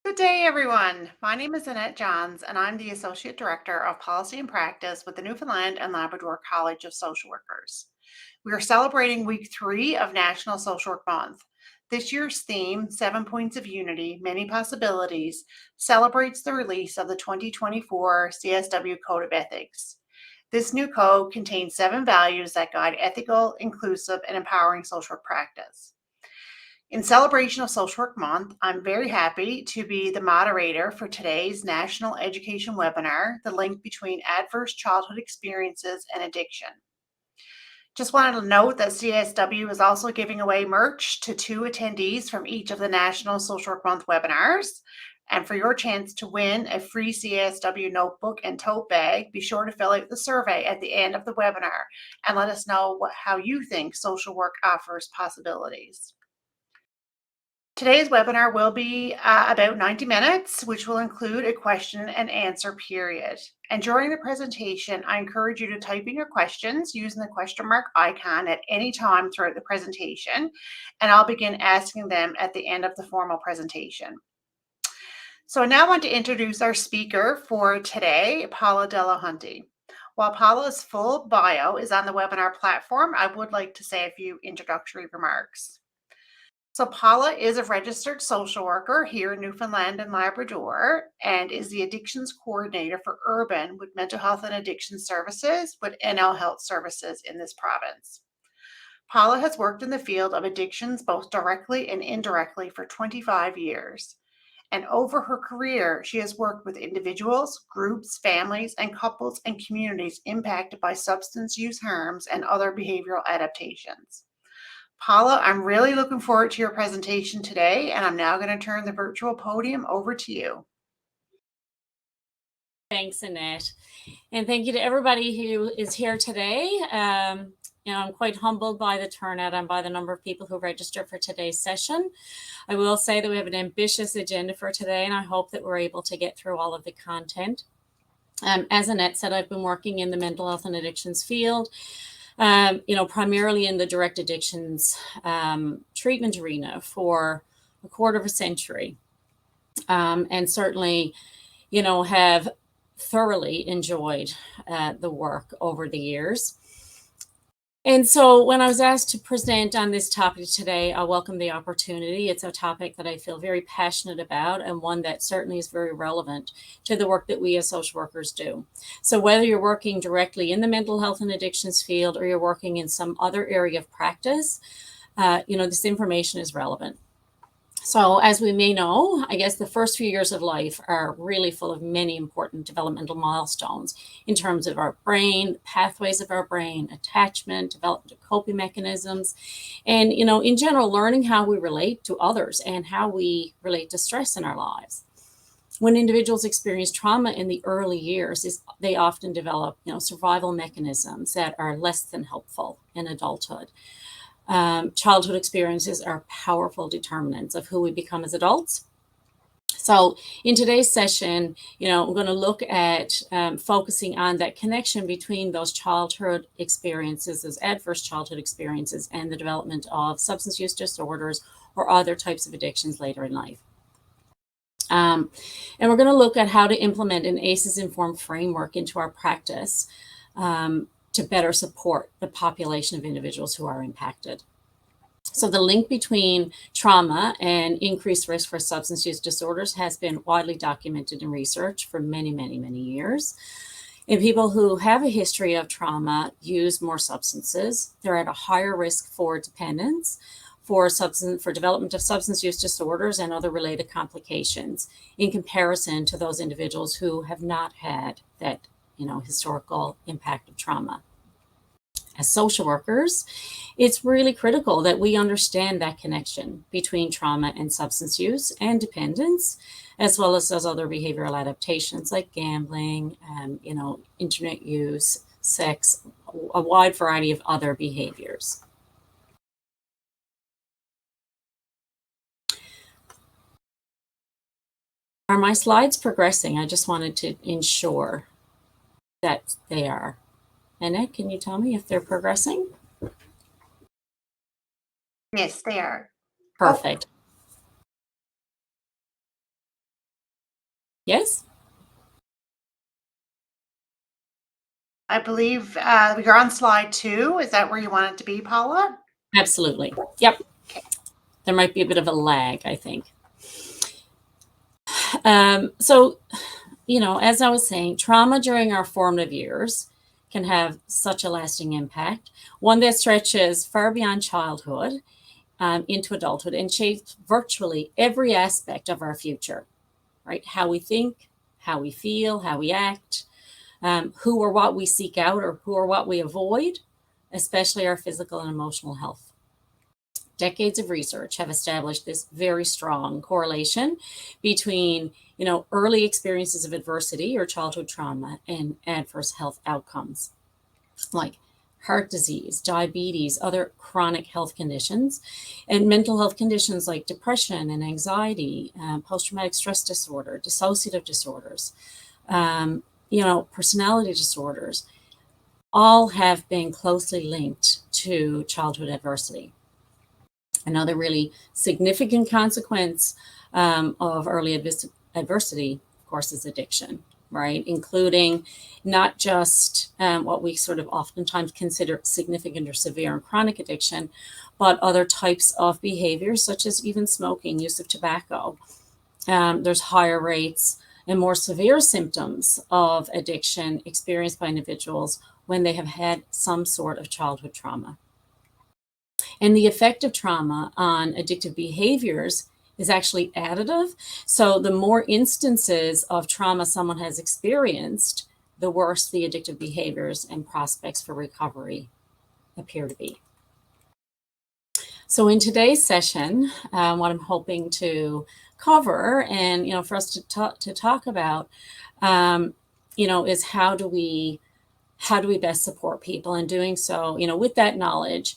Good day, everyone. My name is Annette Johns, and I'm the Associate Director of Policy and Practice with the Newfoundland and Labrador College of Social Workers. We are celebrating week 3 of National Social Work Month. This year's theme, 7 Points of Unity, Many Possibilities, celebrates the release of the 2024 CSW Code of Ethics. This new code contains 7 values that guide ethical, inclusive, and empowering social work practice. In celebration of Social Work Month, I'm very happy to be the moderator for today's National Education webinar, The Link Between Adverse Childhood Experiences and Addiction. Just wanted to note that CSW is also giving away merch to 2 attendees from each of the National Social Work Month webinars. And for your chance to win a free CSW notebook and tote bag, be sure to fill out the survey at the end of the webinar and let us know how you think social work offers possibilities. Today's webinar will be about 90 minutes, which will include a question and answer period. And during the presentation, I encourage you to type in your questions using the question mark icon at any time throughout the presentation, and I'll begin asking them at the end of the formal presentation. So I now want to introduce our speaker for today, Paula Delahunty. While Paula's full bio is on the webinar platform, I would like to say a few introductory remarks. So Paula is a registered social worker here in Newfoundland and Labrador and is the addictions coordinator for Urban with mental health and addiction services with NL Health Services in this province. Paula has worked in the field of addictions both directly and indirectly for 25 years. And over her career, she has worked with individuals, groups, families, and couples and communities impacted by substance use harms and other behavioral adaptations. Paula, I'm really looking forward to your presentation today, and I'm now going to turn the virtual podium over to you. Thanks, Annette. And thank you to everybody who is here today. I'm quite humbled by the turnout and by the number of people who registered for today's session. I will say that we have an ambitious agenda for today, and I hope that we're able to get through all of the content. As Annette said, I've been working in the mental health and addictions field, primarily in the direct addictions treatment arena for a quarter of a century. And certainly, have thoroughly enjoyed the work over the years. And so when I was asked to present on this topic today, I welcome the opportunity. It's a topic that I feel very passionate about and one that certainly is very relevant to the work that we as social workers do. So whether you're working directly in the mental health and addictions field or you're working in some other area of practice, this information is relevant. So as we may know, I guess the first few years of life are really full of many important developmental milestones in terms of our brain, pathways of our brain, attachment, development of coping mechanisms, and, in general, learning how we relate to others and how we relate to stress in our lives. When individuals experience trauma in the early years, they often develop, survival mechanisms that are less than helpful in adulthood. Childhood experiences are powerful determinants of who we become as adults. So in today's session, I'm going to look at focusing on that connection between those childhood experiences, those adverse childhood experiences, and the development of substance use disorders or other types of addictions later in life. And we're going to look at how to implement an ACEs-informed framework into our practice to better support the population of individuals who are impacted. So the link between trauma and increased risk for substance use disorders has been widely documented in research for many, many, many years. And people who have a history of trauma use more substances. They're at a higher risk for dependence, for development of substance use disorders and other related complications in comparison to those individuals who have not had that historical impact of trauma. As social workers, it's really critical that we understand that connection between trauma and substance use and dependence, as well as those other behavioral adaptations like gambling, internet use, sex, a wide variety of other behaviors. Are my slides progressing? I just wanted to ensure that they are. Annette, can you tell me if they're progressing? Yes, they are. Perfect. Yes? I believe you're on slide 2. Is that where you want it to be, Paula? Absolutely. Yep. Okay. There might be a bit of a lag, I think. So, as I was saying, trauma during our formative years can have such a lasting impact, one that stretches far beyond childhood into adulthood and shapes virtually every aspect of our future, right? How we think, how we feel, how we act, who or what we seek out or who or what we avoid, especially our physical and emotional health. Decades of research have established this very strong correlation between, early experiences of adversity or childhood trauma and adverse health outcomes like heart disease, diabetes, other chronic health conditions, and mental health conditions like depression and anxiety, post-traumatic stress disorder, dissociative disorders, personality disorders, all have been closely linked to childhood adversity. Another really significant consequence of early adversity, of course, is addiction, right? Including not just what we sort of oftentimes consider significant or severe and chronic addiction, but other types of behaviors, such as even smoking, use of tobacco. There's higher rates and more severe symptoms of addiction experienced by individuals when they have had some sort of childhood trauma. And the effect of trauma on addictive behaviors is actually additive. So the more instances of trauma someone has experienced, the worse the addictive behaviors and prospects for recovery appear to be. So in today's session, what I'm hoping to cover and, for us to talk about, is how do we best support people? And doing so, with that knowledge,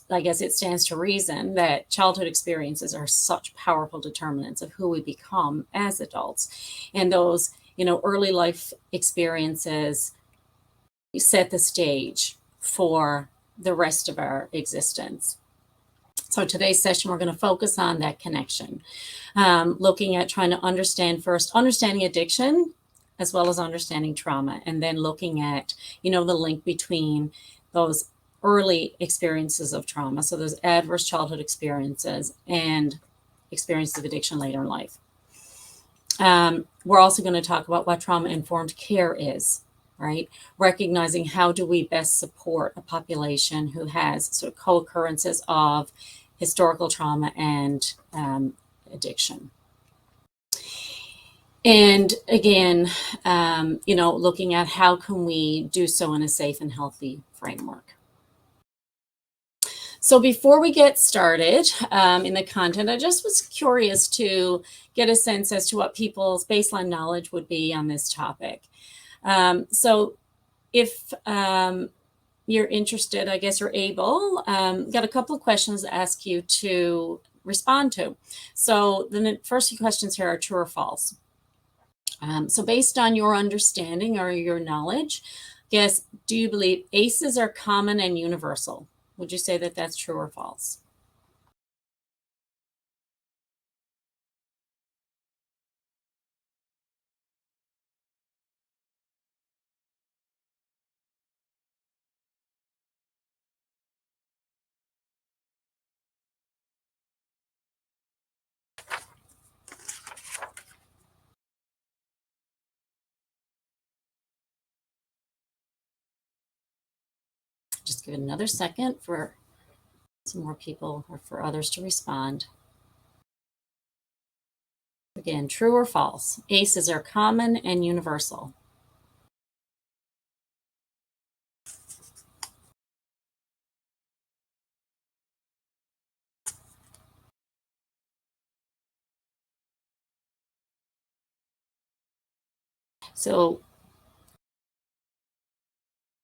I guess it stands to reason that childhood experiences are such powerful determinants of who we become as adults. And those, early life experiences set the stage for the rest of our existence. So today's session, we're going to focus on that connection, looking at trying to understanding addiction, as well as understanding trauma, and then looking at, the link between those early experiences of trauma, so those adverse childhood experiences, and experiences of addiction later in life. We're also going to talk about what trauma-informed care is, right? Recognizing how do we best support a population who has sort of co-occurrences of historical trauma and addiction. And again, looking at how can we do so in a safe and healthy framework. So before we get started in the content, I just was curious to get a sense as to what people's baseline knowledge would be on this topic. So if you're interested, I guess you're able, got a couple of questions to ask you to respond to. So the first few questions here are true or false. So based on your understanding or your knowledge, do you believe ACEs are common and universal? Would you say that that's true or false? Just give it another second for some more people or for others to respond. Again, true or false? ACEs are common and universal. So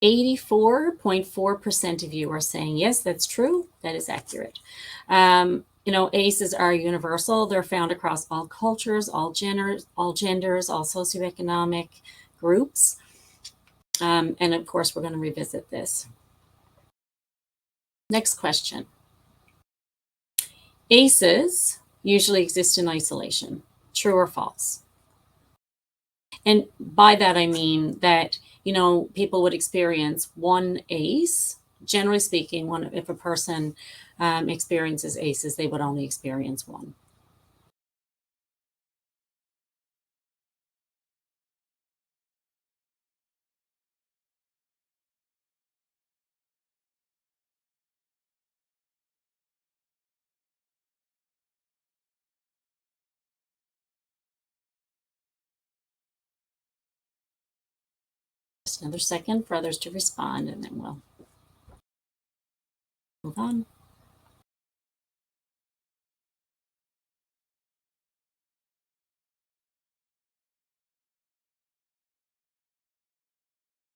84.4% of you are saying, yes, that's true. That is accurate. ACEs are universal. They're found across all cultures, all genders, all socioeconomic groups. And of course, we're going to revisit this. Next question. ACEs usually exist in isolation. True or false? And by that, I mean that, people would experience one ACE. Generally speaking, if a person experiences ACEs, they would only experience one. Just another second for others to respond, and then we'll move on.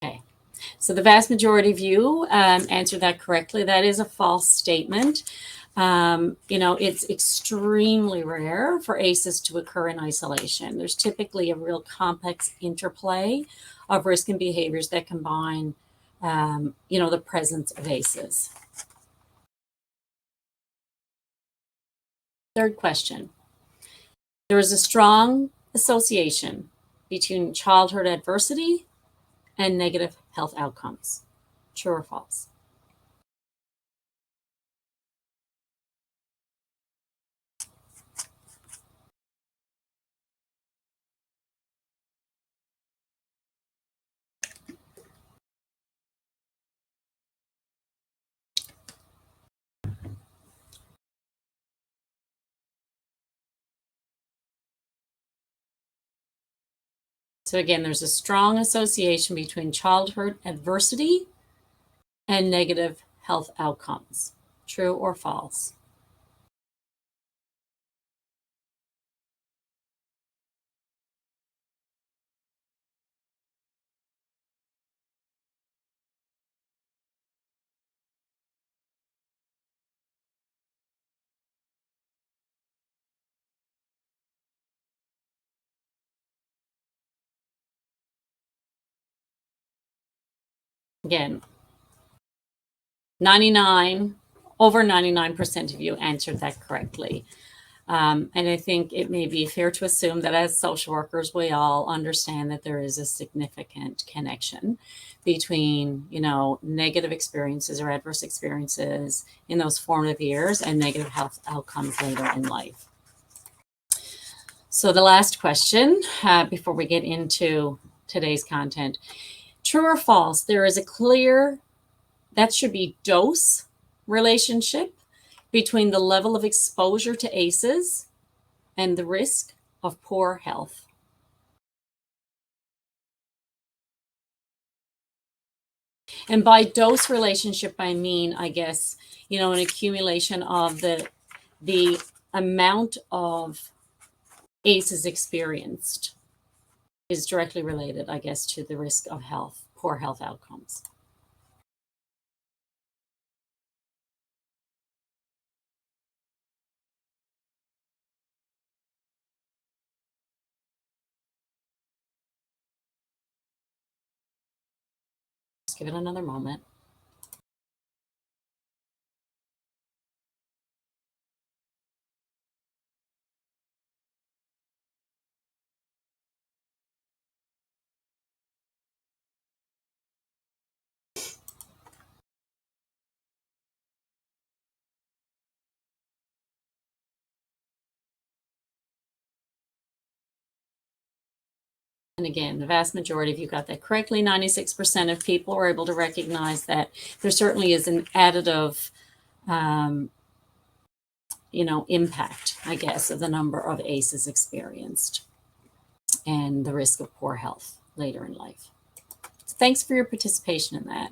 Okay, so the vast majority of you answered that correctly. That is a false statement. It's extremely rare for ACEs to occur in isolation. There's typically a real complex interplay of risk and behaviors that combine, the presence of ACEs. Third question. There is a strong association between childhood adversity and negative health outcomes. True or false? So again, there's a strong association between childhood adversity and negative health outcomes. True or false? Again, over 99% of you answered that correctly. And I think it may be fair to assume that as social workers, we all understand that there is a significant connection between, negative experiences or adverse experiences in those formative years and negative health outcomes later in life. So the last question, before we get into today's content, true or false, there is a clear, that should be dose relationship between the level of exposure to ACEs and the risk of poor health. And by dose relationship, I mean, I guess, an accumulation of the amount of ACEs experienced is directly related, I guess, to the risk of poor health outcomes. Just give it another moment. And again, the vast majority of you got that correctly. 96% of people were able to recognize that there certainly is an additive, impact, I guess, of the number of ACEs experienced and the risk of poor health later in life. So thanks for your participation in that.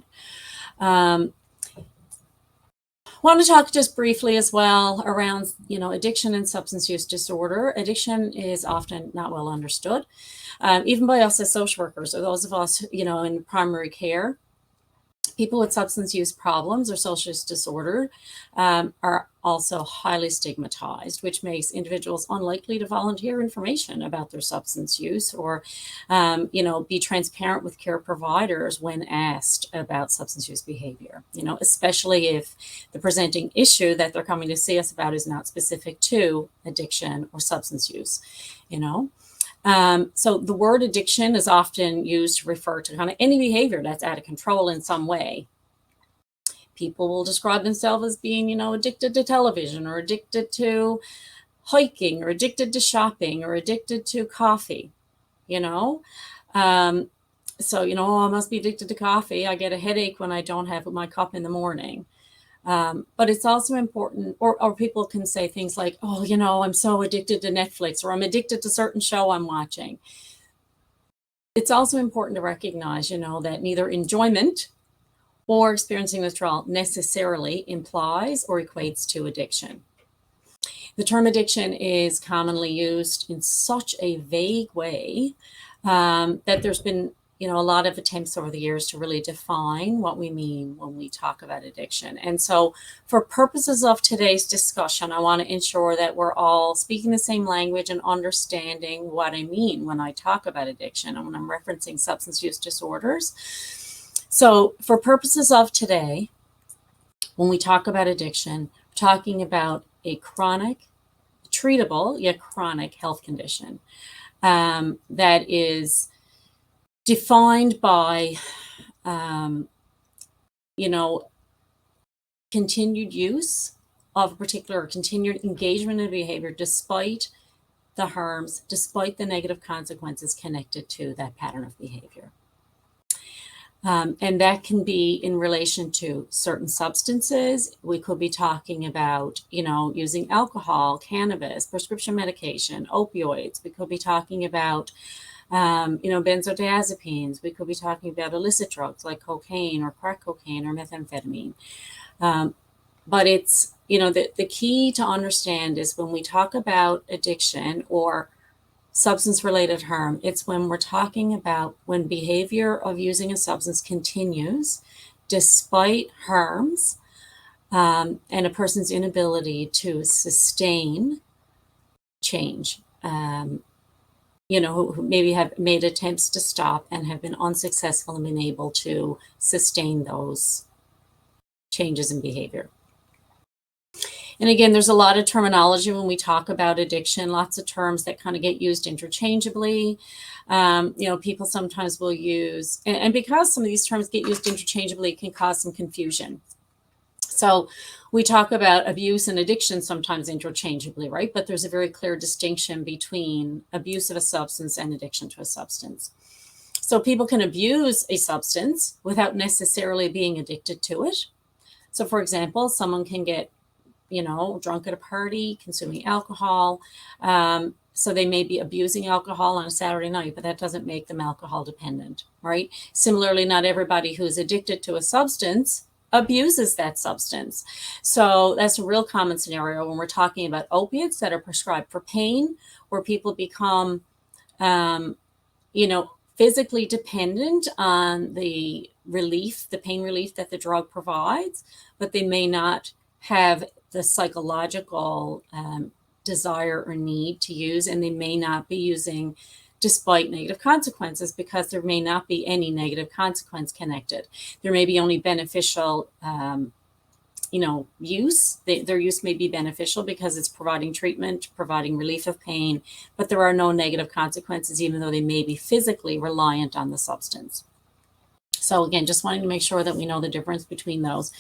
Want to talk just briefly as well around, addiction and substance use disorder. Addiction is often not well understood, even by us as social workers or those of us, in primary care. People with substance use problems or social use disorder are also highly stigmatized, which makes individuals unlikely to volunteer information about their substance use or, be transparent with care providers when asked about substance use behavior, especially if the presenting issue that they're coming to see us about is not specific to addiction or substance use, So the word addiction is often used to refer to kind of any behavior that's out of control in some way. People will describe themselves as being, addicted to television, or addicted to hiking, or addicted to shopping, or addicted to coffee, you know. So, I must be addicted to coffee. I get a headache when I don't have my cup in the morning. But it's also important, or people can say things like, oh, I'm so addicted to Netflix, or I'm addicted to certain show I'm watching. It's also important to recognize, that neither enjoyment or experiencing withdrawal necessarily implies or equates to addiction. The term addiction is commonly used in such a vague way that there's been, a lot of attempts over the years to really define what we mean when we talk about addiction. And so for purposes of today's discussion, I want to ensure that we're all speaking the same language and understanding what I mean when I talk about addiction and when I'm referencing substance use disorders. So for purposes of today, when we talk about addiction, we're talking about a chronic, treatable, yet chronic health condition that is defined by, continued use of a particular, continued engagement in behavior despite the harms, despite the negative consequences connected to that pattern of behavior. And that can be in relation to certain substances. We could be talking about, using alcohol, cannabis, prescription medication, opioids. We could be talking about, benzodiazepines. We could be talking about illicit drugs like cocaine or crack cocaine or methamphetamine. But it's, the key to understand is when we talk about addiction or substance-related harm, it's when we're talking about when behavior of using a substance continues despite harms and a person's inability to sustain change, who maybe have made attempts to stop and have been unsuccessful in being able to sustain those changes in behavior. And again, there's a lot of terminology when we talk about addiction, lots of terms that kind of get used interchangeably. People sometimes will use, and because some of these terms get used interchangeably, it can cause some confusion. So we talk about abuse and addiction sometimes interchangeably, right? But there's a very clear distinction between abuse of a substance and addiction to a substance. So people can abuse a substance without necessarily being addicted to it. So for example, someone can get drunk at a party, consuming alcohol. So they may be abusing alcohol on a Saturday night, but that doesn't make them alcohol dependent, right? Similarly, not everybody who's addicted to a substance abuses that substance. So that's a real common scenario when we're talking about opiates that are prescribed for pain, where people become, physically dependent on the pain relief that the drug provides, but they may not have the psychological desire or need to use, and they may not be using despite negative consequences because there may not be any negative consequence connected. There may be only beneficial, use. Their use may be beneficial because it's providing treatment, providing relief of pain, but there are no negative consequences, even though they may be physically reliant on the substance. So again, just wanting to make sure that we know the difference between those.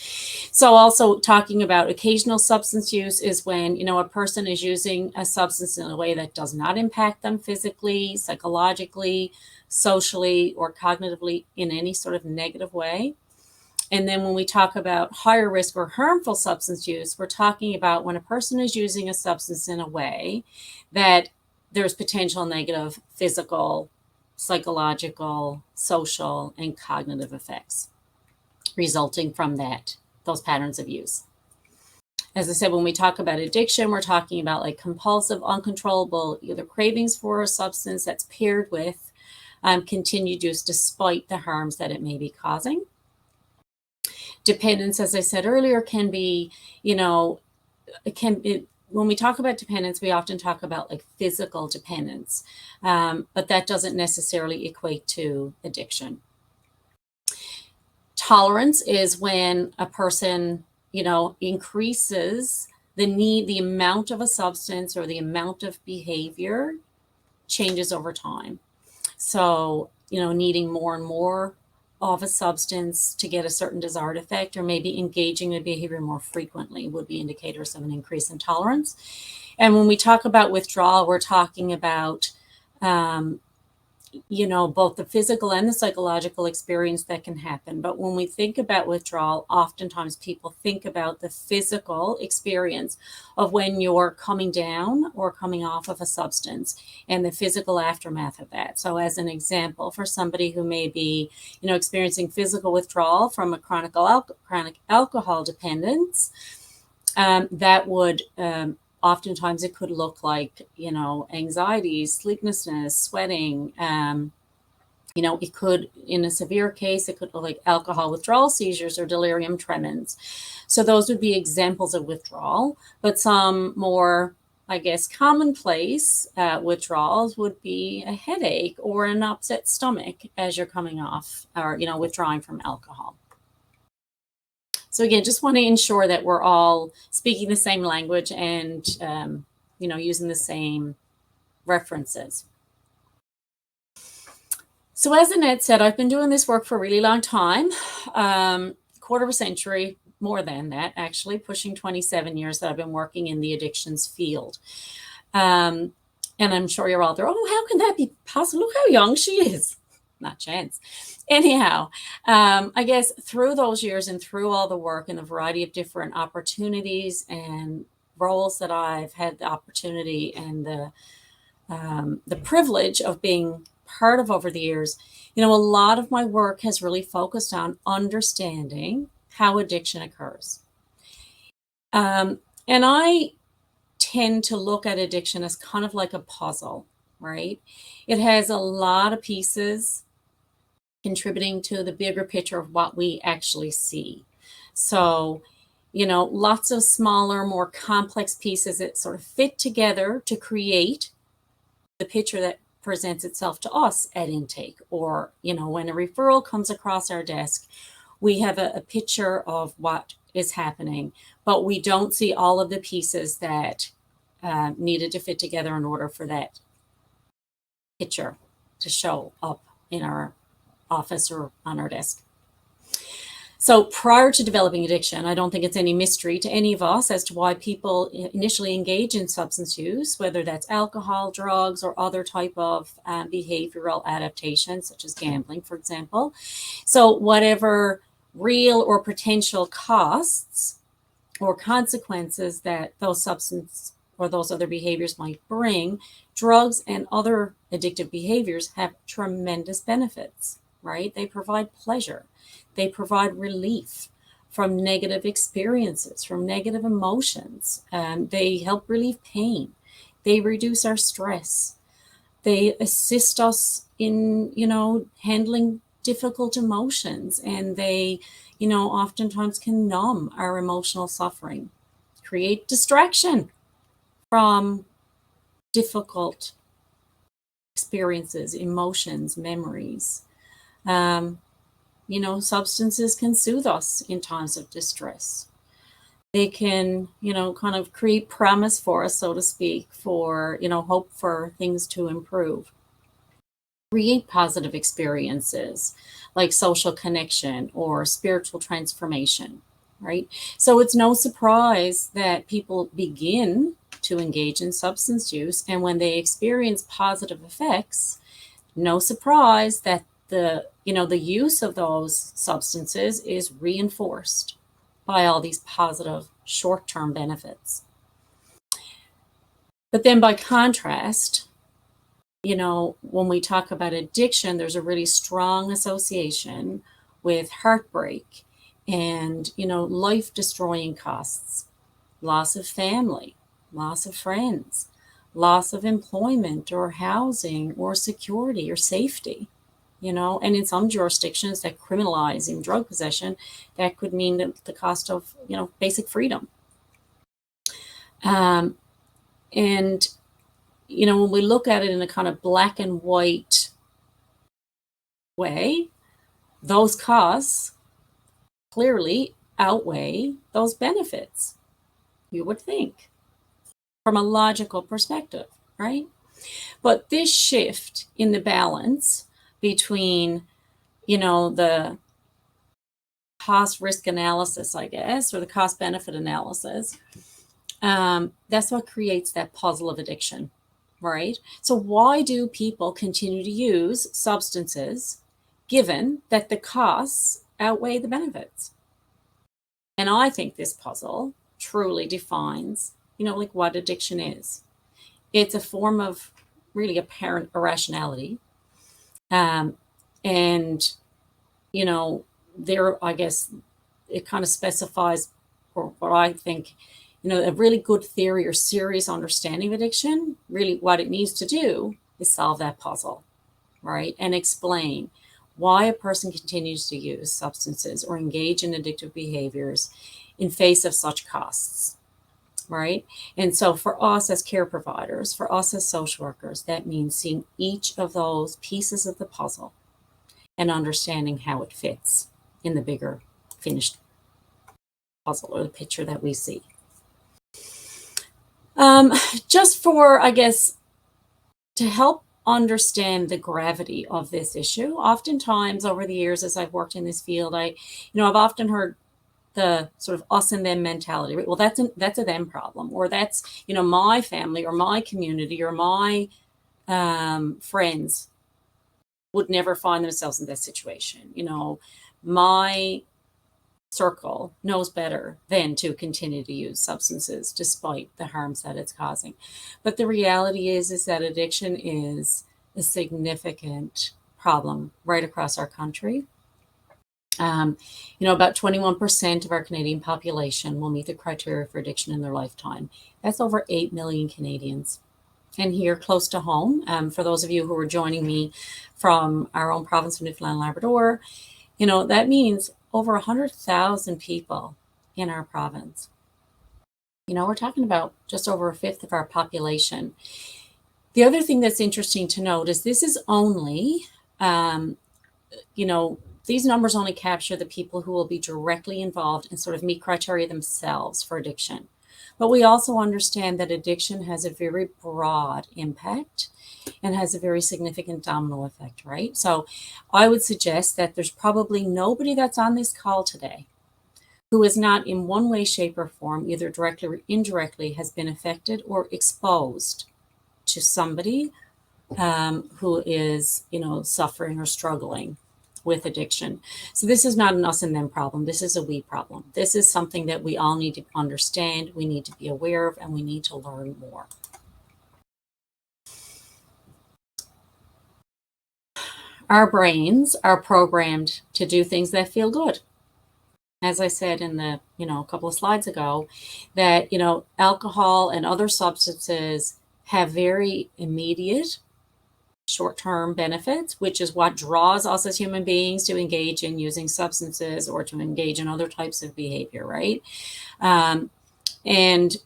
So also talking about occasional substance use is when, a person is using a substance in a way that does not impact them physically, psychologically, socially, or cognitively in any sort of negative way. And then when we talk about higher risk or harmful substance use, we're talking about when a person is using a substance in a way that there's potential negative physical, psychological, social, and cognitive effects resulting from those patterns of use. As I said, when we talk about addiction, we're talking about like compulsive, uncontrollable, either cravings for a substance that's paired with continued use despite the harms that it may be causing. Dependence, as I said earlier, can be, when we talk about dependence, we often talk about like physical dependence, but that doesn't necessarily equate to addiction. Tolerance is when a person, increases the amount of a substance or the amount of behavior changes over time. So, needing more and more of a substance to get a certain desired effect, or maybe engaging in behavior more frequently would be indicators of an increase in tolerance. And when we talk about withdrawal, we're talking about both the physical and the psychological experience that can happen. But when we think about withdrawal, oftentimes people think about the physical experience of when you're coming down or coming off of a substance and the physical aftermath of that. So as an example, for somebody who may be, experiencing physical withdrawal from a chronic alcohol dependence, that would oftentimes it could look like, anxiety, sleeplessness, sweating. It could, in a severe case, it could look like alcohol withdrawal seizures or delirium tremens. So those would be examples of withdrawal. But some more, I guess, commonplace withdrawals would be a headache or an upset stomach as you're coming off or, withdrawing from alcohol. So again, just want to ensure that we're all speaking the same language and, using the same references. So as Annette said, I've been doing this work for a really long time, quarter of a century, more than that, actually, pushing 27 years that I've been working in the addictions field. And I'm sure you're all there, oh, how can that be possible? Look how young she is. Not chance. Anyhow, I guess through those years and through all the work and the variety of different opportunities and roles that I've had the opportunity and the privilege of being part of over the years, a lot of my work has really focused on understanding how addiction occurs. And I tend to look at addiction as kind of like a puzzle, right? It has a lot of pieces contributing to the bigger picture of what we actually see. So, lots of smaller, more complex pieces that sort of fit together to create the picture that presents itself to us at intake. Or, when a referral comes across our desk, we have a picture of what is happening, but we don't see all of the pieces that needed to fit together in order for that picture to show up in our office or on our desk. So prior to developing addiction, I don't think it's any mystery to any of us as to why people initially engage in substance use, whether that's alcohol, drugs, or other type of behavioral adaptations, such as gambling, for example. So whatever real or potential costs or consequences that those substance or those other behaviors might bring, drugs and other addictive behaviors have tremendous benefits, right? They provide pleasure. They provide relief from negative experiences, from negative emotions. They help relieve pain. They reduce our stress. They assist us in, handling difficult emotions. And they, oftentimes can numb our emotional suffering, create distraction from difficult experiences, emotions, memories. Substances can soothe us in times of distress. They can, kind of create promise for us, so to speak, for, hope for things to improve. Create positive experiences like social connection or spiritual transformation, right? So it's no surprise that people begin to engage in substance use, and when they experience positive effects, no surprise that the use of those substances is reinforced by all these positive short-term benefits. But then by contrast, when we talk about addiction, there's a really strong association with heartbreak and, life-destroying costs, loss of family, loss of friends, loss of employment or housing or security or safety. And in some jurisdictions that criminalize in drug possession, that could mean the cost of, basic freedom. And, when we look at it in a kind of black and white way, those costs clearly outweigh those benefits, you would think, from a logical perspective, right? But this shift in the balance between, the cost risk analysis, I guess, or the cost benefit analysis, that's what creates that puzzle of addiction, right? So why do people continue to use substances given that the costs outweigh the benefits? And I think this puzzle truly defines, like what addiction is. It's a form of really apparent irrationality. And, there, I guess, it kind of specifies, or what I think, a really good theory or serious understanding of addiction, really what it needs to do is solve that puzzle, right? And explain why a person continues to use substances or engage in addictive behaviors in face of such costs, right? And so for us as care providers, for us as social workers, that means seeing each of those pieces of the puzzle and understanding how it fits in the bigger finished puzzle or the picture that we see. Just for, I guess, to help understand the gravity of this issue, oftentimes over the years as I've worked in this field, I've often heard the sort of us and them mentality, right? Well, that's a them problem, or that's, my family or my community or my friends would never find themselves in this situation. My circle knows better than to continue to use substances despite the harms that it's causing. But the reality is that addiction is a significant problem right across our country. About 21% of our Canadian population will meet the criteria for addiction in their lifetime. That's over 8 million Canadians. And here close to home, for those of you who are joining me from our own province of Newfoundland and Labrador, that means over 100,000 people in our province. We're talking about just over a fifth of our population. The other thing that's interesting to note is this is only, these numbers only capture the people who will be directly involved and sort of meet criteria themselves for addiction. But we also understand that addiction has a very broad impact and has a very significant domino effect, right? So I would suggest that there's probably nobody that's on this call today who is not in one way, shape, or form, either directly or indirectly, has been affected or exposed to somebody who is, suffering or struggling with addiction. So this is not an us and them problem. This is a we problem. This is something that we all need to understand, we need to be aware of, and we need to learn more. Our brains are programmed to do things that feel good. As I said in the, a couple of slides ago, that, alcohol and other substances have very immediate short-term benefits, which is what draws us as human beings to engage in using substances or to engage in other types of behavior, right? And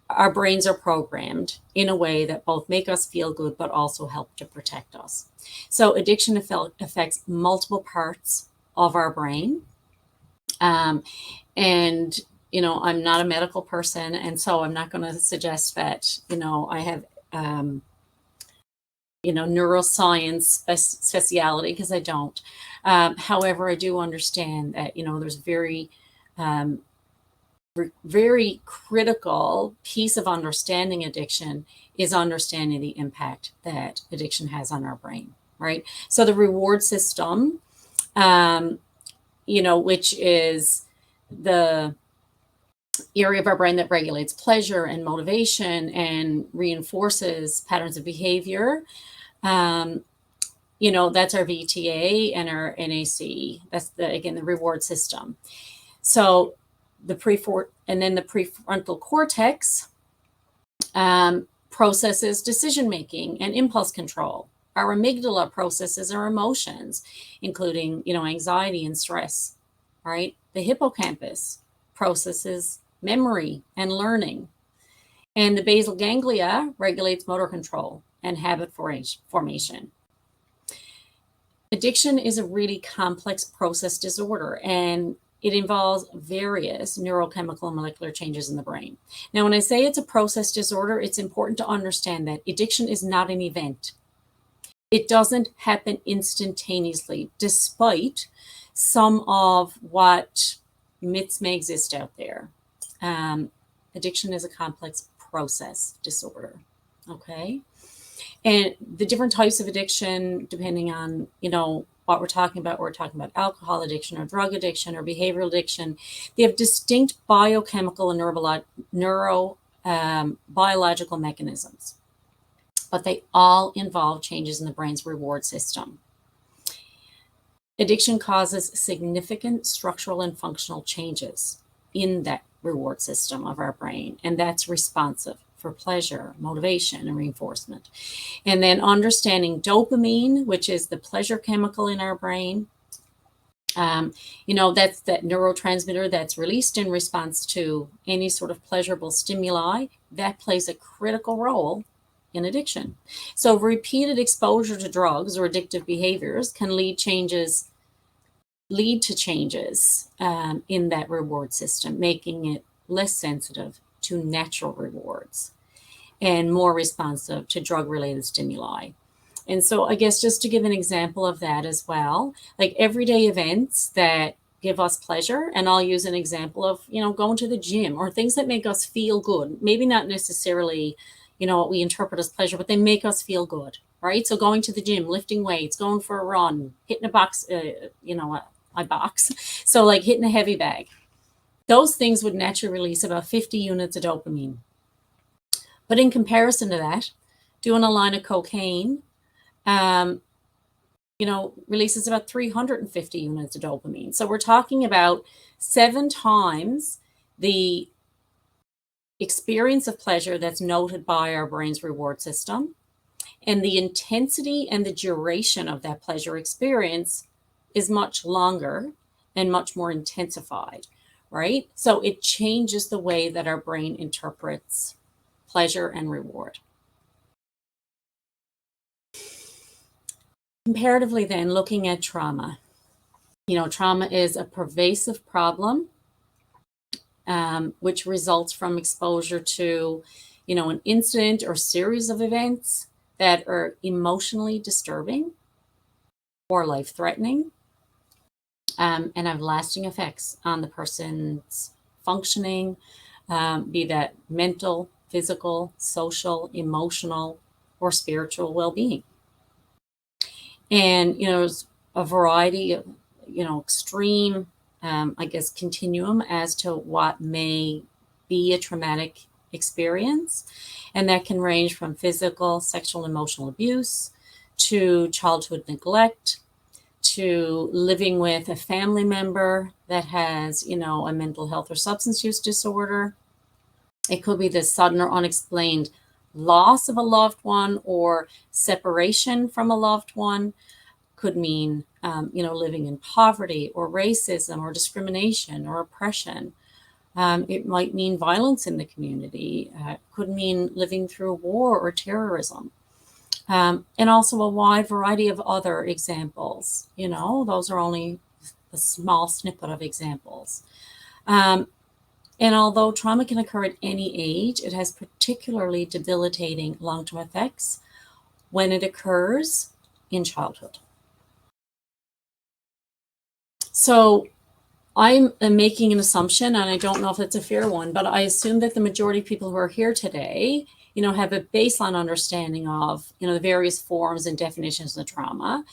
our brains are programmed in a way that both make us feel good, but also help to protect us. So addiction affects multiple parts of our brain. And, I'm not a medical person, and so I'm not going to suggest that, I have, neuroscience speciality, because I don't. However, I do understand that, there's very, very critical piece of understanding addiction is understanding the impact that addiction has on our brain, right? So the reward system, which is the area of our brain that regulates pleasure and motivation and reinforces patterns of behavior. That's our VTA and our NAC. That's the reward system. So the prefrontal cortex processes decision-making and impulse control. Our amygdala processes our emotions, including, anxiety and stress, right? The hippocampus processes memory and learning. And the basal ganglia regulates motor control and habit formation. Addiction is a really complex process disorder, and it involves various neurochemical and molecular changes in the brain. Now, when I say it's a process disorder, it's important to understand that addiction is not an event. It doesn't happen instantaneously, despite some of what myths may exist out there. Addiction is a complex process disorder, okay? And the different types of addiction, depending on, what we're talking about alcohol addiction or drug addiction or behavioral addiction. They have distinct biochemical and biological mechanisms, but they all involve changes in the brain's reward system. Addiction causes significant structural and functional changes in that reward system of our brain, and that's responsive for pleasure, motivation, and reinforcement. And then understanding dopamine, which is the pleasure chemical in our brain. That's that neurotransmitter that's released in response to any sort of pleasurable stimuli. That plays a critical role in addiction. So repeated exposure to drugs or addictive behaviors can lead to changes in that reward system, making it less sensitive to natural rewards and more responsive to drug-related stimuli. And so I guess just to give an example of that as well, like everyday events that give us pleasure, and I'll use an example of, going to the gym or things that make us feel good, maybe not necessarily, what we interpret as pleasure, but they make us feel good, right? So going to the gym, lifting weights, going for a run, hitting a box, a box. So like hitting a heavy bag. Those things would naturally release about 50 units of dopamine. But in comparison to that, doing a line of cocaine, releases about 350 units of dopamine. So we're talking about 7 times the experience of pleasure that's noted by our brain's reward system. And the intensity and the duration of that pleasure experience is much longer and much more intensified, right? So it changes the way that our brain interprets pleasure and reward. Comparatively then, looking at trauma. Trauma is a pervasive problem which results from exposure to, an incident or series of events that are emotionally disturbing or life-threatening, and have lasting effects on the person's functioning, be that mental, physical, social, emotional, or spiritual well-being. And, there's a variety of, extreme, continuum as to what may be a traumatic experience. And that can range from physical, sexual, emotional abuse to childhood neglect, to living with a family member that has, a mental health or substance use disorder. It could be the sudden or unexplained loss of a loved one or separation from a loved one. Could mean, living in poverty or racism or discrimination or oppression. It might mean violence in the community. Could mean living through war or terrorism. And also a wide variety of other examples. Those are only a small snippet of examples. And although trauma can occur at any age, it has particularly debilitating long-term effects when it occurs in childhood. So I'm making an assumption, and I don't know if it's a fair one, but I assume that the majority of people who are here today, have a baseline understanding of, the various forms and definitions of trauma.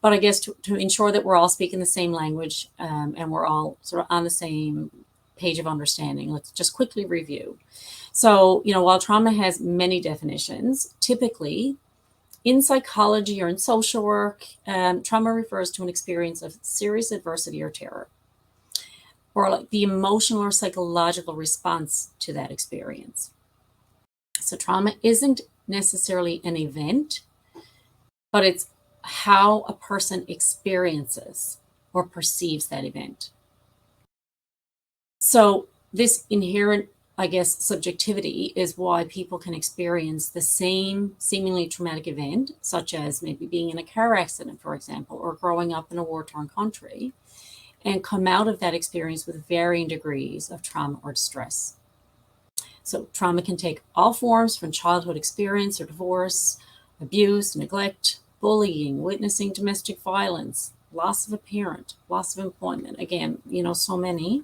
But I guess to ensure that we're all speaking the same language and we're all sort of on the same page of understanding, let's just quickly review. So, while trauma has many definitions, typically in psychology or in social work, trauma refers to an experience of serious adversity or terror, or like the emotional or psychological response to that experience. So trauma isn't necessarily an event, but it's how a person experiences or perceives that event. So this inherent, subjectivity is why people can experience the same seemingly traumatic event, such as maybe being in a car accident, for example, or growing up in a war-torn country, and come out of that experience with varying degrees of trauma or distress. So trauma can take all forms, from childhood experience or divorce, abuse, neglect, bullying, witnessing domestic violence, loss of a parent, loss of employment. Again, so many.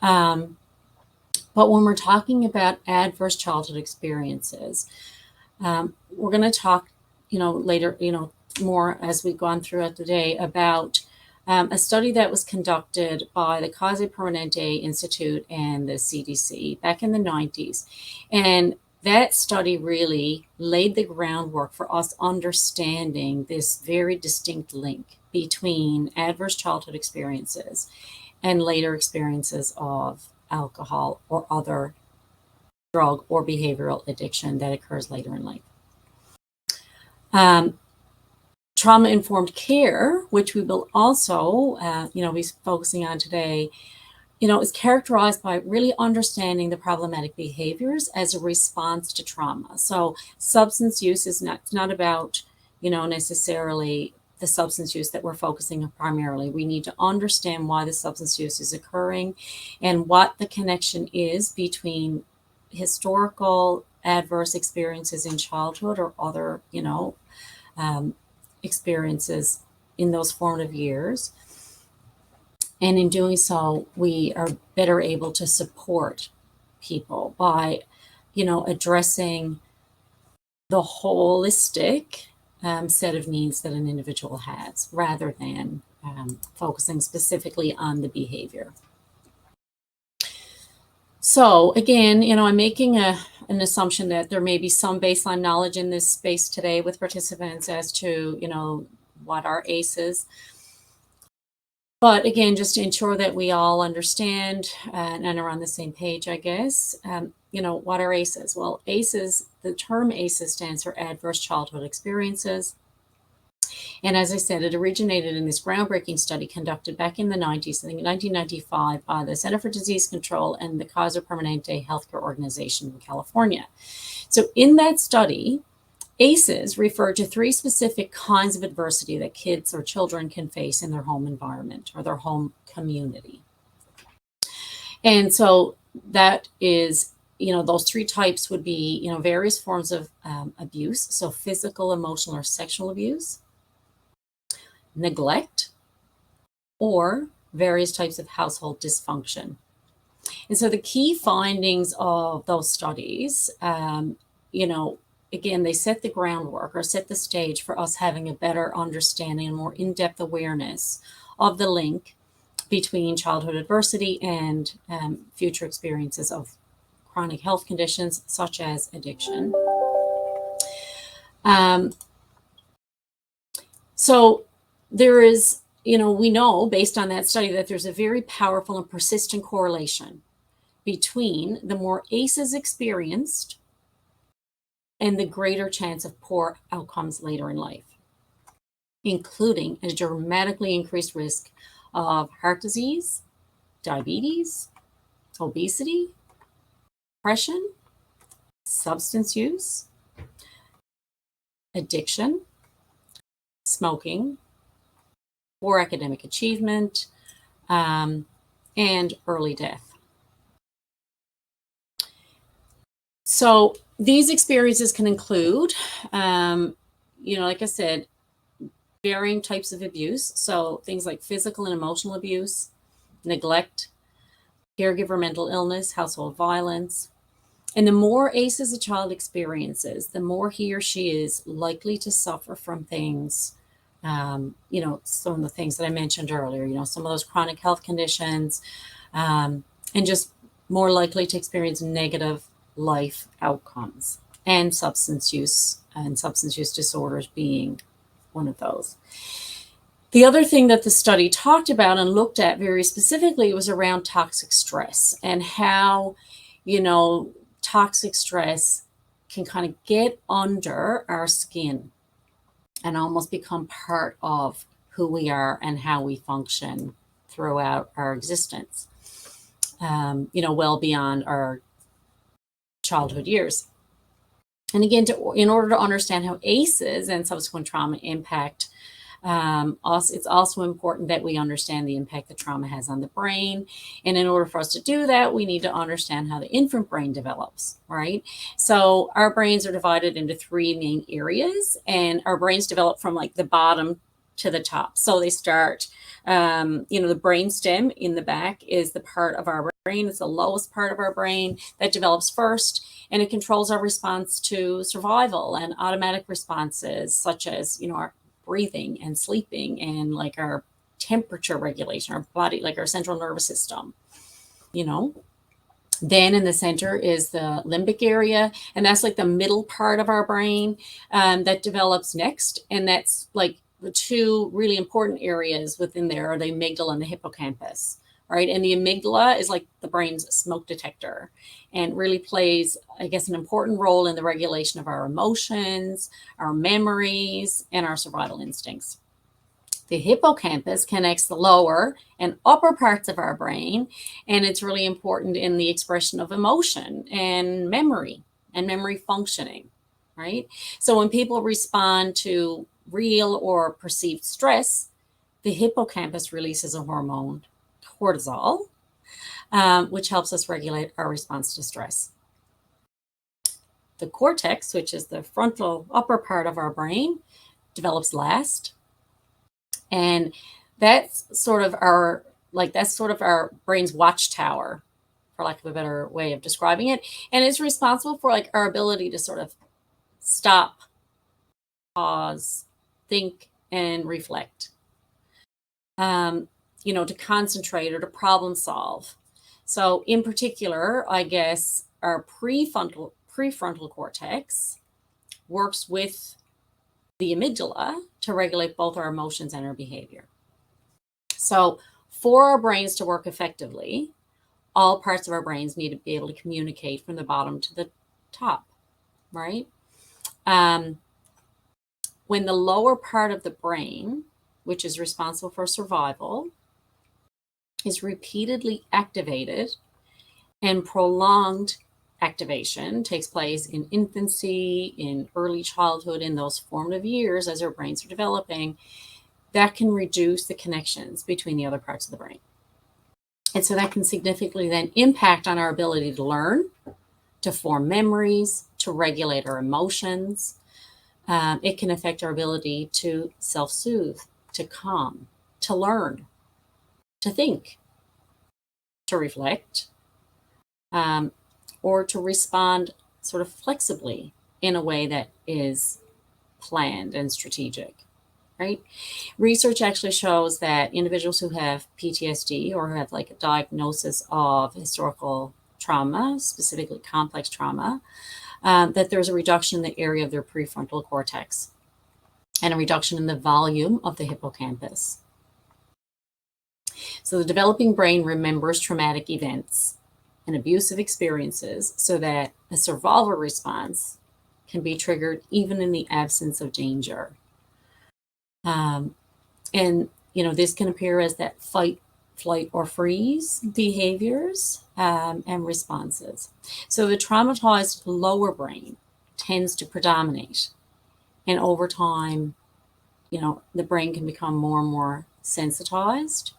But when we're talking about adverse childhood experiences, we're going to talk, later, more as we've gone throughout the day about a study that was conducted by the Causa Permanente Institute and the CDC back in the 90s. And that study really laid the groundwork for us understanding this very distinct link between adverse childhood experiences and later experiences of alcohol or other drug or behavioral addiction that occurs later in life. Trauma-informed care, which we will also, be focusing on today, is characterized by really understanding the problematic behaviors as a response to trauma. So substance use is not about, necessarily the substance use that we're focusing on primarily. We need to understand why the substance use is occurring and what the connection is between historical adverse experiences in childhood or other, experiences in those formative years. And in doing so, we are better able to support people by, addressing the holistic set of needs that an individual has, rather than focusing specifically on the behavior. So again, I'm making an assumption that there may be some baseline knowledge in this space today with participants as to, what are ACEs. But again, just to ensure that we all understand and are on the same page, I guess, what are ACEs? Well, ACEs, the term ACEs stands for Adverse Childhood Experiences. And as I said, it originated in this groundbreaking study conducted back in the 90s, I think in 1995, by the Center for Disease Control and the Kaiser Permanente Healthcare Organization in California. So in that study, ACEs refer to 3 specific kinds of adversity that kids or children can face in their home environment or their home community. And so that is, those 3 types would be, various forms of abuse. So physical, emotional, or sexual abuse, neglect, or various types of household dysfunction. And so the key findings of those studies, again, they set the groundwork or set the stage for us having a better understanding and more in-depth awareness of the link between childhood adversity and future experiences of chronic health conditions such as addiction. So there is, we know based on that study that there's a very powerful and persistent correlation between the more ACEs experienced and the greater chance of poor outcomes later in life, including a dramatically increased risk of heart disease, diabetes, obesity, depression, substance use, addiction, smoking, poor academic achievement, and early death. So these experiences can include, like I said, varying types of abuse. So things like physical and emotional abuse, neglect, caregiver mental illness, household violence. And the more ACEs a child experiences, the more he or she is likely to suffer from things, some of the things that I mentioned earlier, some of those chronic health conditions, and just more likely to experience negative life outcomes, and substance use disorders being one of those. The other thing that the study talked about and looked at very specifically was around toxic stress and how, toxic stress can kind of get under our skin and almost become part of who we are and how we function throughout our existence, well beyond our childhood years. And again, in order to understand how ACEs and subsequent trauma impact It's also important that we understand the impact that trauma has on the brain. And in order for us to do that, we need to understand how the infant brain develops, right? So our brains are divided into three main areas, and our brains develop from like the bottom to the top. So they start, the brain stem in the back is the part of our brain. It's the lowest part of our brain that develops first, and it controls our response to survival and automatic responses, such as, our breathing and sleeping and like our temperature regulation, our body, like our central nervous system, Then in the center is the limbic area, and that's like the middle part of our brain that develops next. And that's like the two really important areas within there are the amygdala and the hippocampus, right? And the amygdala is like the brain's smoke detector and really plays, I guess, an important role in the regulation of our emotions, our memories, and our survival instincts. The hippocampus connects the lower and upper parts of our brain, and it's really important in the expression of emotion and memory functioning, right? So when people respond to real or perceived stress, the hippocampus releases a hormone, cortisol, which helps us regulate our response to stress. The cortex, which is the frontal upper part of our brain, develops last. And that's sort of our brain's watchtower, for lack of a better way of describing it. And it's responsible for like our ability to sort of stop, pause, think, and reflect. To concentrate or to problem solve. So in particular, I guess our prefrontal cortex works with the amygdala to regulate both our emotions and our behavior. So for our brains to work effectively, all parts of our brains need to be able to communicate from the bottom to the top, right? When the lower part of the brain, which is responsible for survival, is repeatedly activated, and prolonged activation takes place in infancy, in early childhood, in those formative years as our brains are developing, that can reduce the connections between the other parts of the brain. And so that can significantly then impact on our ability to learn, to form memories, to regulate our emotions. It can affect our ability to self-soothe, to calm, to learn, to think, to reflect, or to respond sort of flexibly in a way that is planned and strategic, right? Research actually shows that individuals who have PTSD or have like a diagnosis of historical trauma, specifically complex trauma, that there's a reduction in the area of their prefrontal cortex and a reduction in the volume of the hippocampus. So the developing brain remembers traumatic events and abusive experiences so that a survival response can be triggered even in the absence of danger. This can appear as that fight, flight, or freeze behaviors and responses. So the traumatized lower brain tends to predominate. And over time, the brain can become more and more sensitized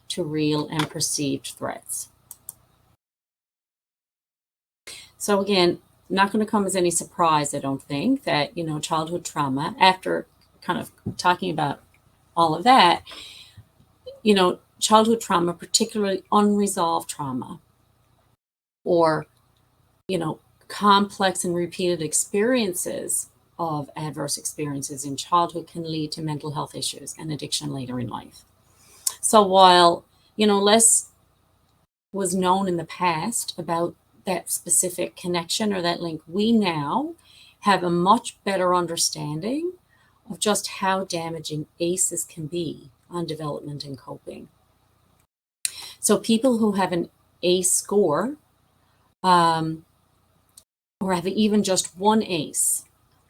to real and perceived threats. So again, not going to come as any surprise, I don't think, that, childhood trauma, after kind of talking about all of that, childhood trauma, particularly unresolved trauma, or, complex and repeated experiences of adverse experiences in childhood can lead to mental health issues and addiction later in life. So while, less was known in the past about that specific connection or that link, we now have a much better understanding of just how damaging ACEs can be on development and coping. So people who have an ACE score or have even just one ACE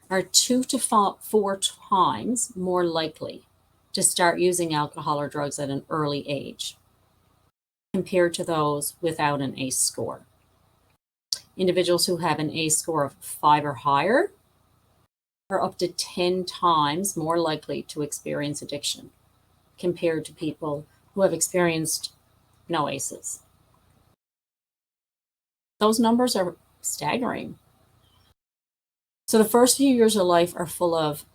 are 2 to 4 times more likely to start using alcohol or drugs at an early age compared to those without an ACE score. Individuals who have an ACE score of 5 or higher are up to 10 times more likely to experience addiction compared to people who have experienced no ACEs. Those numbers are staggering. So the first few years of life are full of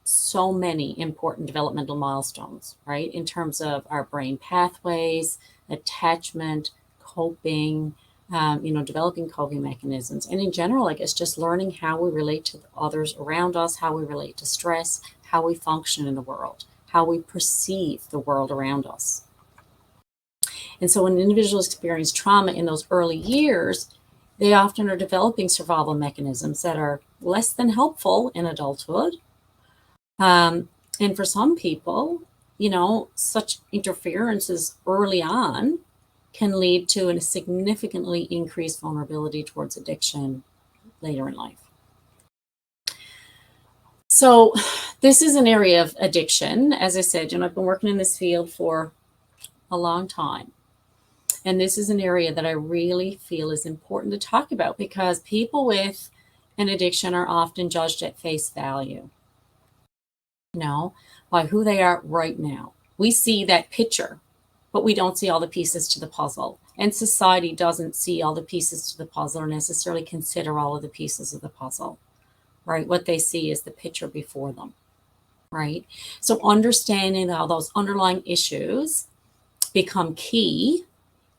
so many important developmental milestones, right? In terms of our brain pathways, attachment, coping, developing coping mechanisms. And in general, I guess just learning how we relate to others around us, how we relate to stress, how we function in the world, how we perceive the world around us. And so when individuals experience trauma in those early years, they often are developing survival mechanisms that are less than helpful in adulthood. And for some people, such interferences early on can lead to a significantly increased vulnerability towards addiction later in life. So this is an area of addiction. As I said, I've been working in this field for a long time. And this is an area that I really feel is important to talk about because people with an addiction are often judged at face value, by who they are right now. We see that picture, but we don't see all the pieces to the puzzle. And society doesn't see all the pieces to the puzzle or necessarily consider all of the pieces of the puzzle, right? What they see is the picture before them, right? So understanding how those underlying issues become key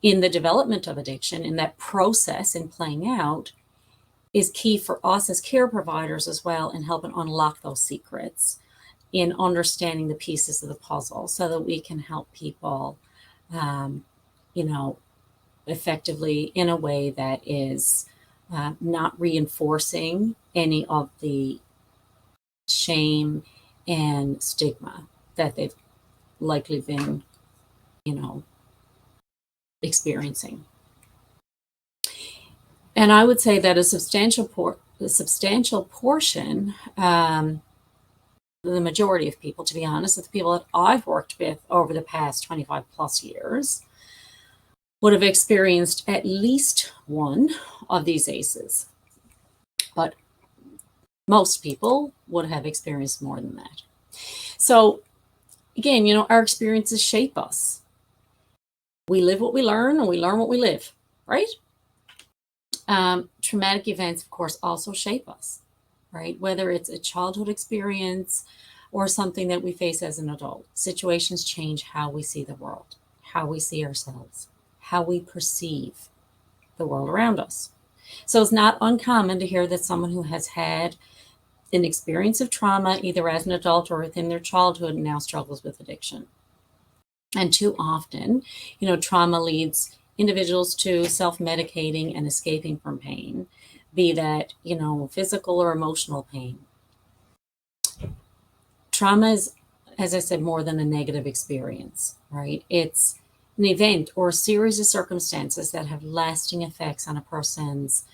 in the development of addiction, in that process in playing out, is key for us as care providers as well in helping unlock those secrets, in understanding the pieces of the puzzle so that we can help people, effectively in a way that is not reinforcing any of the shame and stigma that they've likely been, experiencing. And I would say that a substantial portion, the majority of people, to be honest, of the people that I've worked with over the past 25 plus years, would have experienced at least one of these ACEs. But most people would have experienced more than that. So again, our experiences shape us. We live what we learn and we learn what we live, right? Traumatic events, of course, also shape us, right? Whether it's a childhood experience or something that we face as an adult. Situations change how we see the world, how we see ourselves, how we perceive the world around us. So it's not uncommon to hear that someone who has had an experience of trauma, either as an adult or within their childhood, now struggles with addiction. And too often, trauma leads individuals to self-medicating and escaping from pain, be that, physical or emotional pain. Trauma is, as I said, more than a negative experience, right? It's an event or a series of circumstances that have lasting effects on a person's,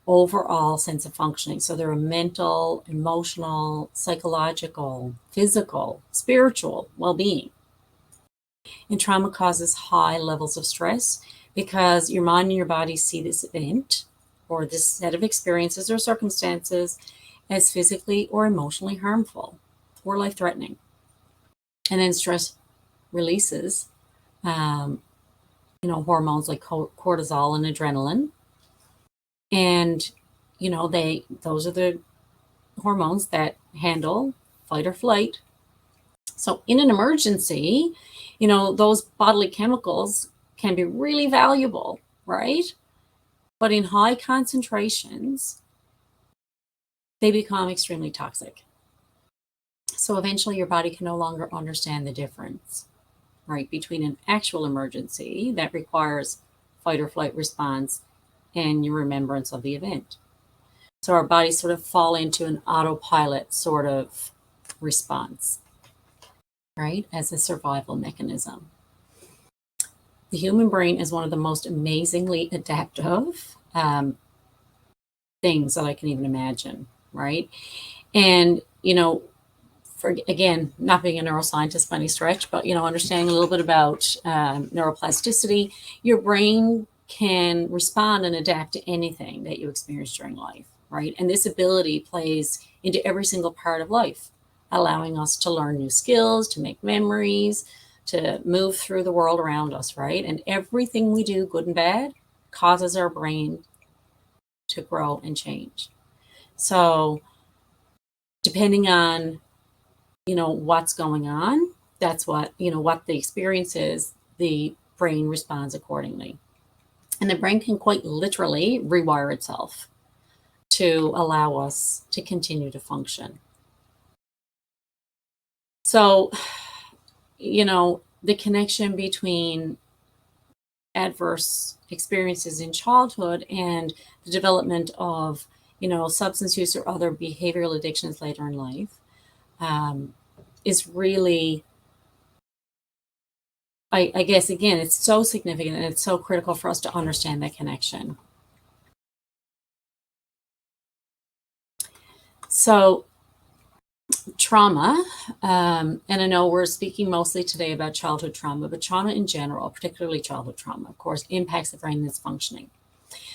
overall sense of functioning. So there are mental, emotional, psychological, physical, spiritual well-being. And trauma causes high levels of stress because your mind and your body see this event or this set of experiences or circumstances as physically or emotionally harmful or life-threatening. And then stress releases, hormones like cortisol and adrenaline. And, those are the hormones that handle fight or flight. So in an emergency, those bodily chemicals can be really valuable, right? But in high concentrations, they become extremely toxic. So eventually your body can no longer understand the difference, right, between an actual emergency that requires fight or flight response and your remembrance of the event. So our bodies sort of fall into an autopilot sort of response, right, as a survival mechanism. The human brain is one of the most amazingly adaptive things that I can even imagine, right? And, for, again, not being a neuroscientist by any stretch, but, understanding a little bit about neuroplasticity, your brain can respond and adapt to anything that you experience during life, right? And this ability plays into every single part of life, allowing us to learn new skills, to make memories, to move through the world around us, right? And everything we do, good and bad, causes our brain to grow and change. So depending on, what's going on, that's what the experience is, the brain responds accordingly. And the brain can quite literally rewire itself to allow us to continue to function. So, the connection between adverse experiences in childhood and the development of, substance use or other behavioral addictions later in life is really, I guess, again, it's so significant and it's so critical for us to understand that connection. So trauma, and I know we're speaking mostly today about childhood trauma, but trauma in general, particularly childhood trauma, of course, impacts the brain that's functioning.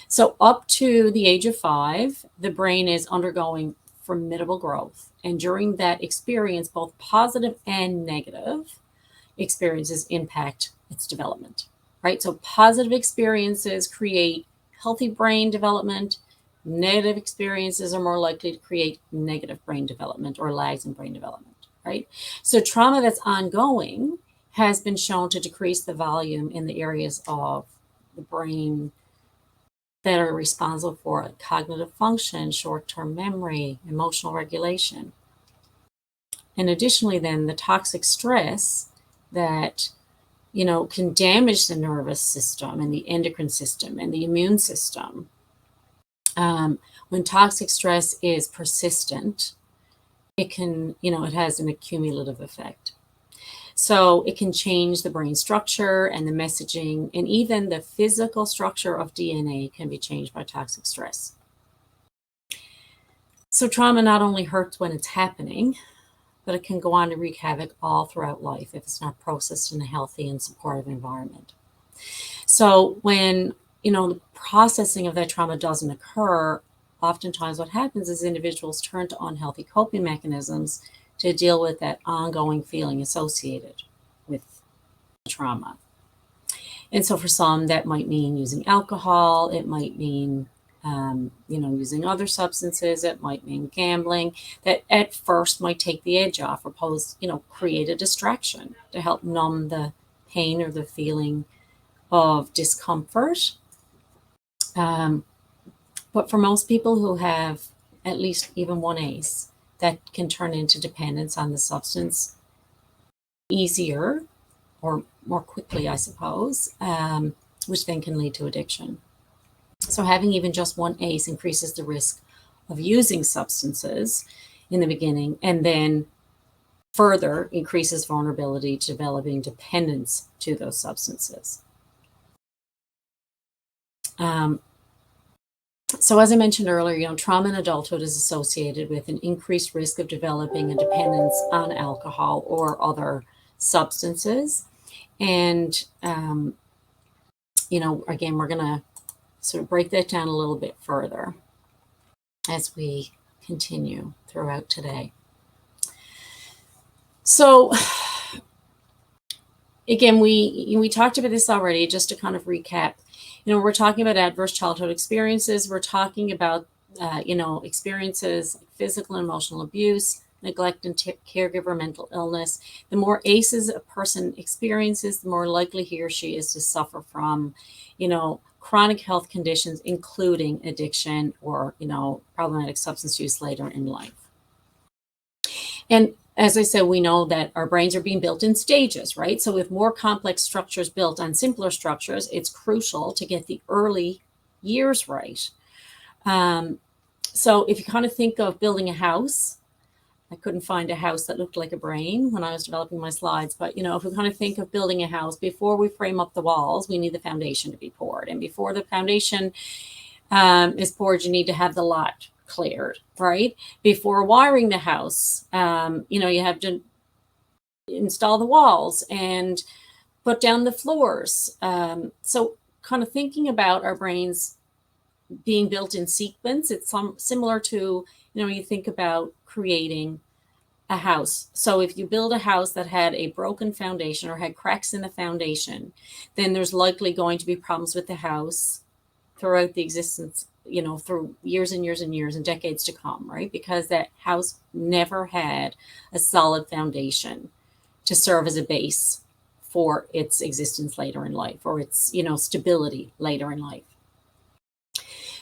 So up to the age of 5, the brain is undergoing formidable growth. And during that experience, both positive and negative experiences impact its development, right? So positive experiences create healthy brain development. Negative experiences are more likely to create negative brain development or lags in brain development, right? So trauma that's ongoing has been shown to decrease the volume in the areas of the brain that are responsible for cognitive function, short-term memory, emotional regulation. And additionally, then the toxic stress that can damage the nervous system and the endocrine system and the immune system. When toxic stress is persistent, it can, it has an accumulative effect. So it can change the brain structure and the messaging, and even the physical structure of DNA can be changed by toxic stress. So trauma not only hurts when it's happening, but it can go on to wreak havoc all throughout life if it's not processed in a healthy and supportive environment. So when, the processing of that trauma doesn't occur, oftentimes what happens is individuals turn to unhealthy coping mechanisms to deal with that ongoing feeling associated with trauma. And so for some, that might mean using alcohol. It might mean, using other substances. It might mean gambling. That at first might take the edge off or create a distraction to help numb the pain or the feeling of discomfort. But for most people who have at least even one ACE, that can turn into dependence on the substance easier or more quickly, I suppose, which then can lead to addiction. So having even just one ACE increases the risk of using substances in the beginning, and then further increases vulnerability to developing dependence to those substances. So as I mentioned earlier, trauma in adulthood is associated with an increased risk of developing a dependence on alcohol or other substances. And, again, we're going to sort of break that down a little bit further as we continue throughout today. So again, we talked about this already, just to kind of recap. We're talking about adverse childhood experiences. We're talking about, experiences like physical and emotional abuse, neglect and caregiver mental illness. The more ACEs a person experiences, the more likely he or she is to suffer from, chronic health conditions, including addiction or, problematic substance use later in life. And as I said, we know that our brains are being built in stages, right? So with more complex structures built on simpler structures, it's crucial to get the early years right. So if you kind of think of building a house, I couldn't find a house that looked like a brain when I was developing my slides, but if we kind of think of building a house, before we frame up the walls, we need the foundation to be poured. And before the foundation is poured, you need to have the lot cleared, right? Before wiring the house, you have to install the walls and put down the floors. So kind of thinking about our brains being built in sequence. It's similar to, you think about creating a house. So if you build a house that had a broken foundation or had cracks in the foundation, then there's likely going to be problems with the house throughout the existence, through years and years and years and decades to come, right? Because that house never had a solid foundation to serve as a base for its existence later in life, or its, stability later in life.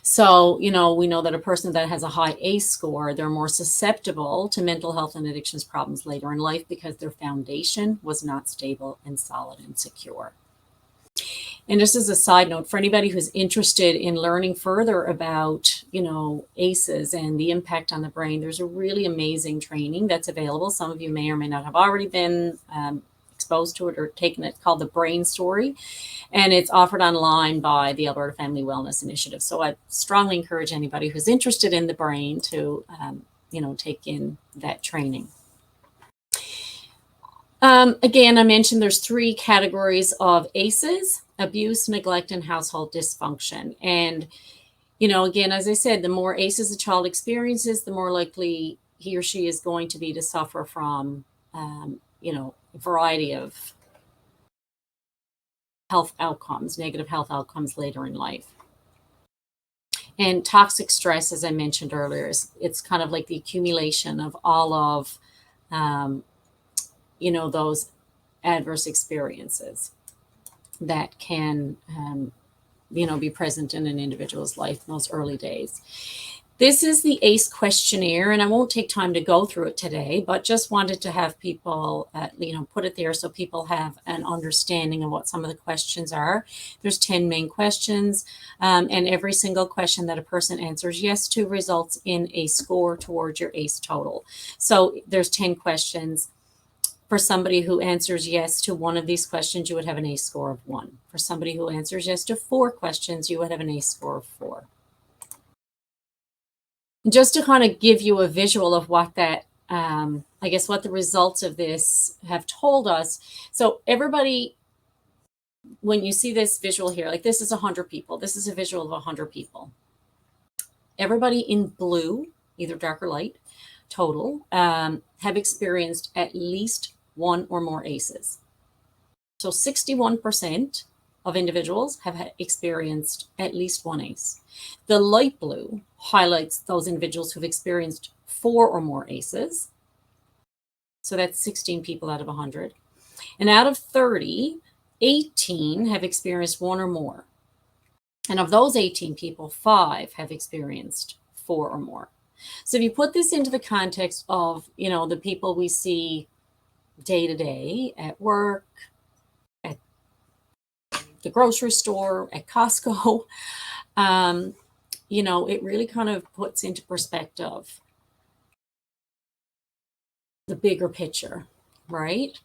So, we know that a person that has a high ACE score, they're more susceptible to mental health and addictions problems later in life because their foundation was not stable and solid and secure. And just as a side note, for anybody who's interested in learning further about, ACEs and the impact on the brain, there's a really amazing training that's available. Some of you may or may not have already been exposed to it or taken it, called The Brain Story. And it's offered online by the Alberta Family Wellness Initiative. So I strongly encourage anybody who's interested in the brain to, take in that training. Again, I mentioned there's 3 categories of ACEs: abuse, neglect, and household dysfunction. And, again, as I said, the more ACEs a child experiences, the more likely he or she is going to be to suffer from, a variety of health outcomes, negative health outcomes later in life. And toxic stress, as I mentioned earlier, it's kind of like the accumulation of all of, those adverse experiences that can, be present in an individual's life in those early days. This is the ACE questionnaire, and I won't take time to go through it today, but just wanted to have people, put it there so people have an understanding of what some of the questions are. There's 10 main questions, and every single question that a person answers yes to results in a score towards your ACE total. So there's 10 questions. For somebody who answers yes to one of these questions, you would have an ACE score of 1. For somebody who answers yes to 4 questions, you would have an ACE score of 4. Just to kind of give you a visual of what that, what the results of this have told us. So everybody, when you see this visual here, like this is 100 people. This is a visual of 100 people. Everybody in blue, either dark or light, total, have experienced at least 1 or more ACEs. So 61% of individuals have experienced at least 1 ACE. The light blue highlights those individuals who've experienced 4 or more ACEs. So that's 16 people out of 100. And out of 30, 18 have experienced 1 or more. And of those 18 people, 5 have experienced 4 or more. So if you put this into the context of, the people we see day to day at work, at the grocery store, at Costco, it really kind of puts into perspective the bigger picture, right?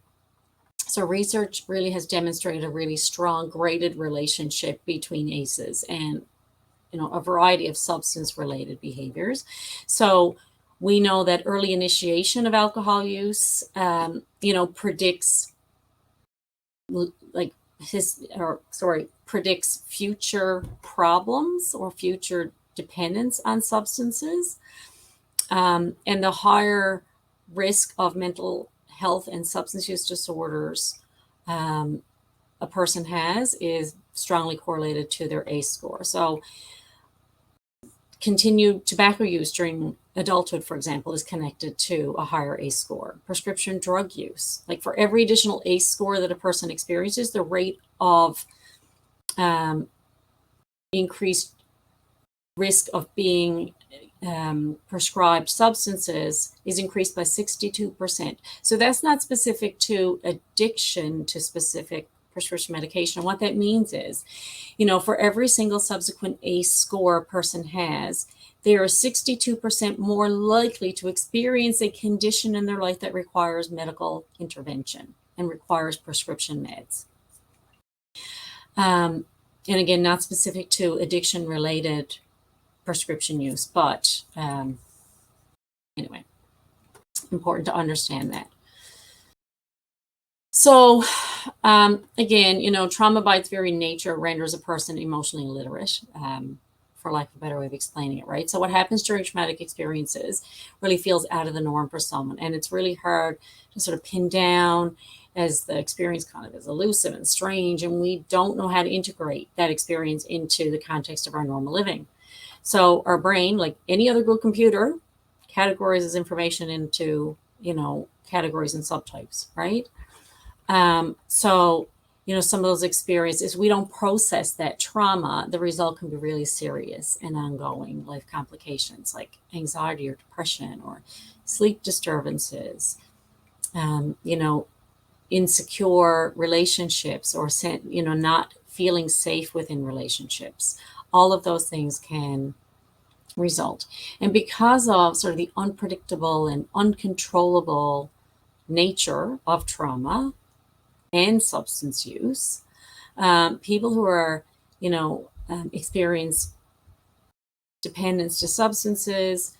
So research really has demonstrated a really strong graded relationship between ACEs and, a variety of substance-related behaviors. So we know that early initiation of alcohol use, predicts predicts future problems or future dependence on substances. And the higher risk of mental health and substance use disorders a person has is strongly correlated to their ACE score. So continued tobacco use during adulthood, for example, is connected to a higher ACE score. Prescription drug use, like for every additional ACE score that a person experiences, the rate of increased risk of being prescribed substances is increased by 62%. So that's not specific to addiction to specific prescription medication. And what that means is, for every single subsequent ACE score a person has, they are 62% more likely to experience a condition in their life that requires medical intervention and requires prescription meds. And again, not specific to addiction-related prescription use, but anyway, important to understand that. So again, trauma by its very nature renders a person emotionally illiterate for lack of a better way of explaining it, right? So what happens during traumatic experiences really feels out of the norm for someone. And it's really hard to sort of pin down, as the experience kind of is elusive and strange, and we don't know how to integrate that experience into the context of our normal living. So our brain, like any other good computer, categorizes information into, categories and subtypes, right? So, some of those experiences, we don't process that trauma, the result can be really serious and ongoing life complications like anxiety or depression or sleep disturbances, insecure relationships, or not feeling safe within relationships. All of those things can result. And because of sort of the unpredictable and uncontrollable nature of trauma and substance use, people who are, experience dependence to substances,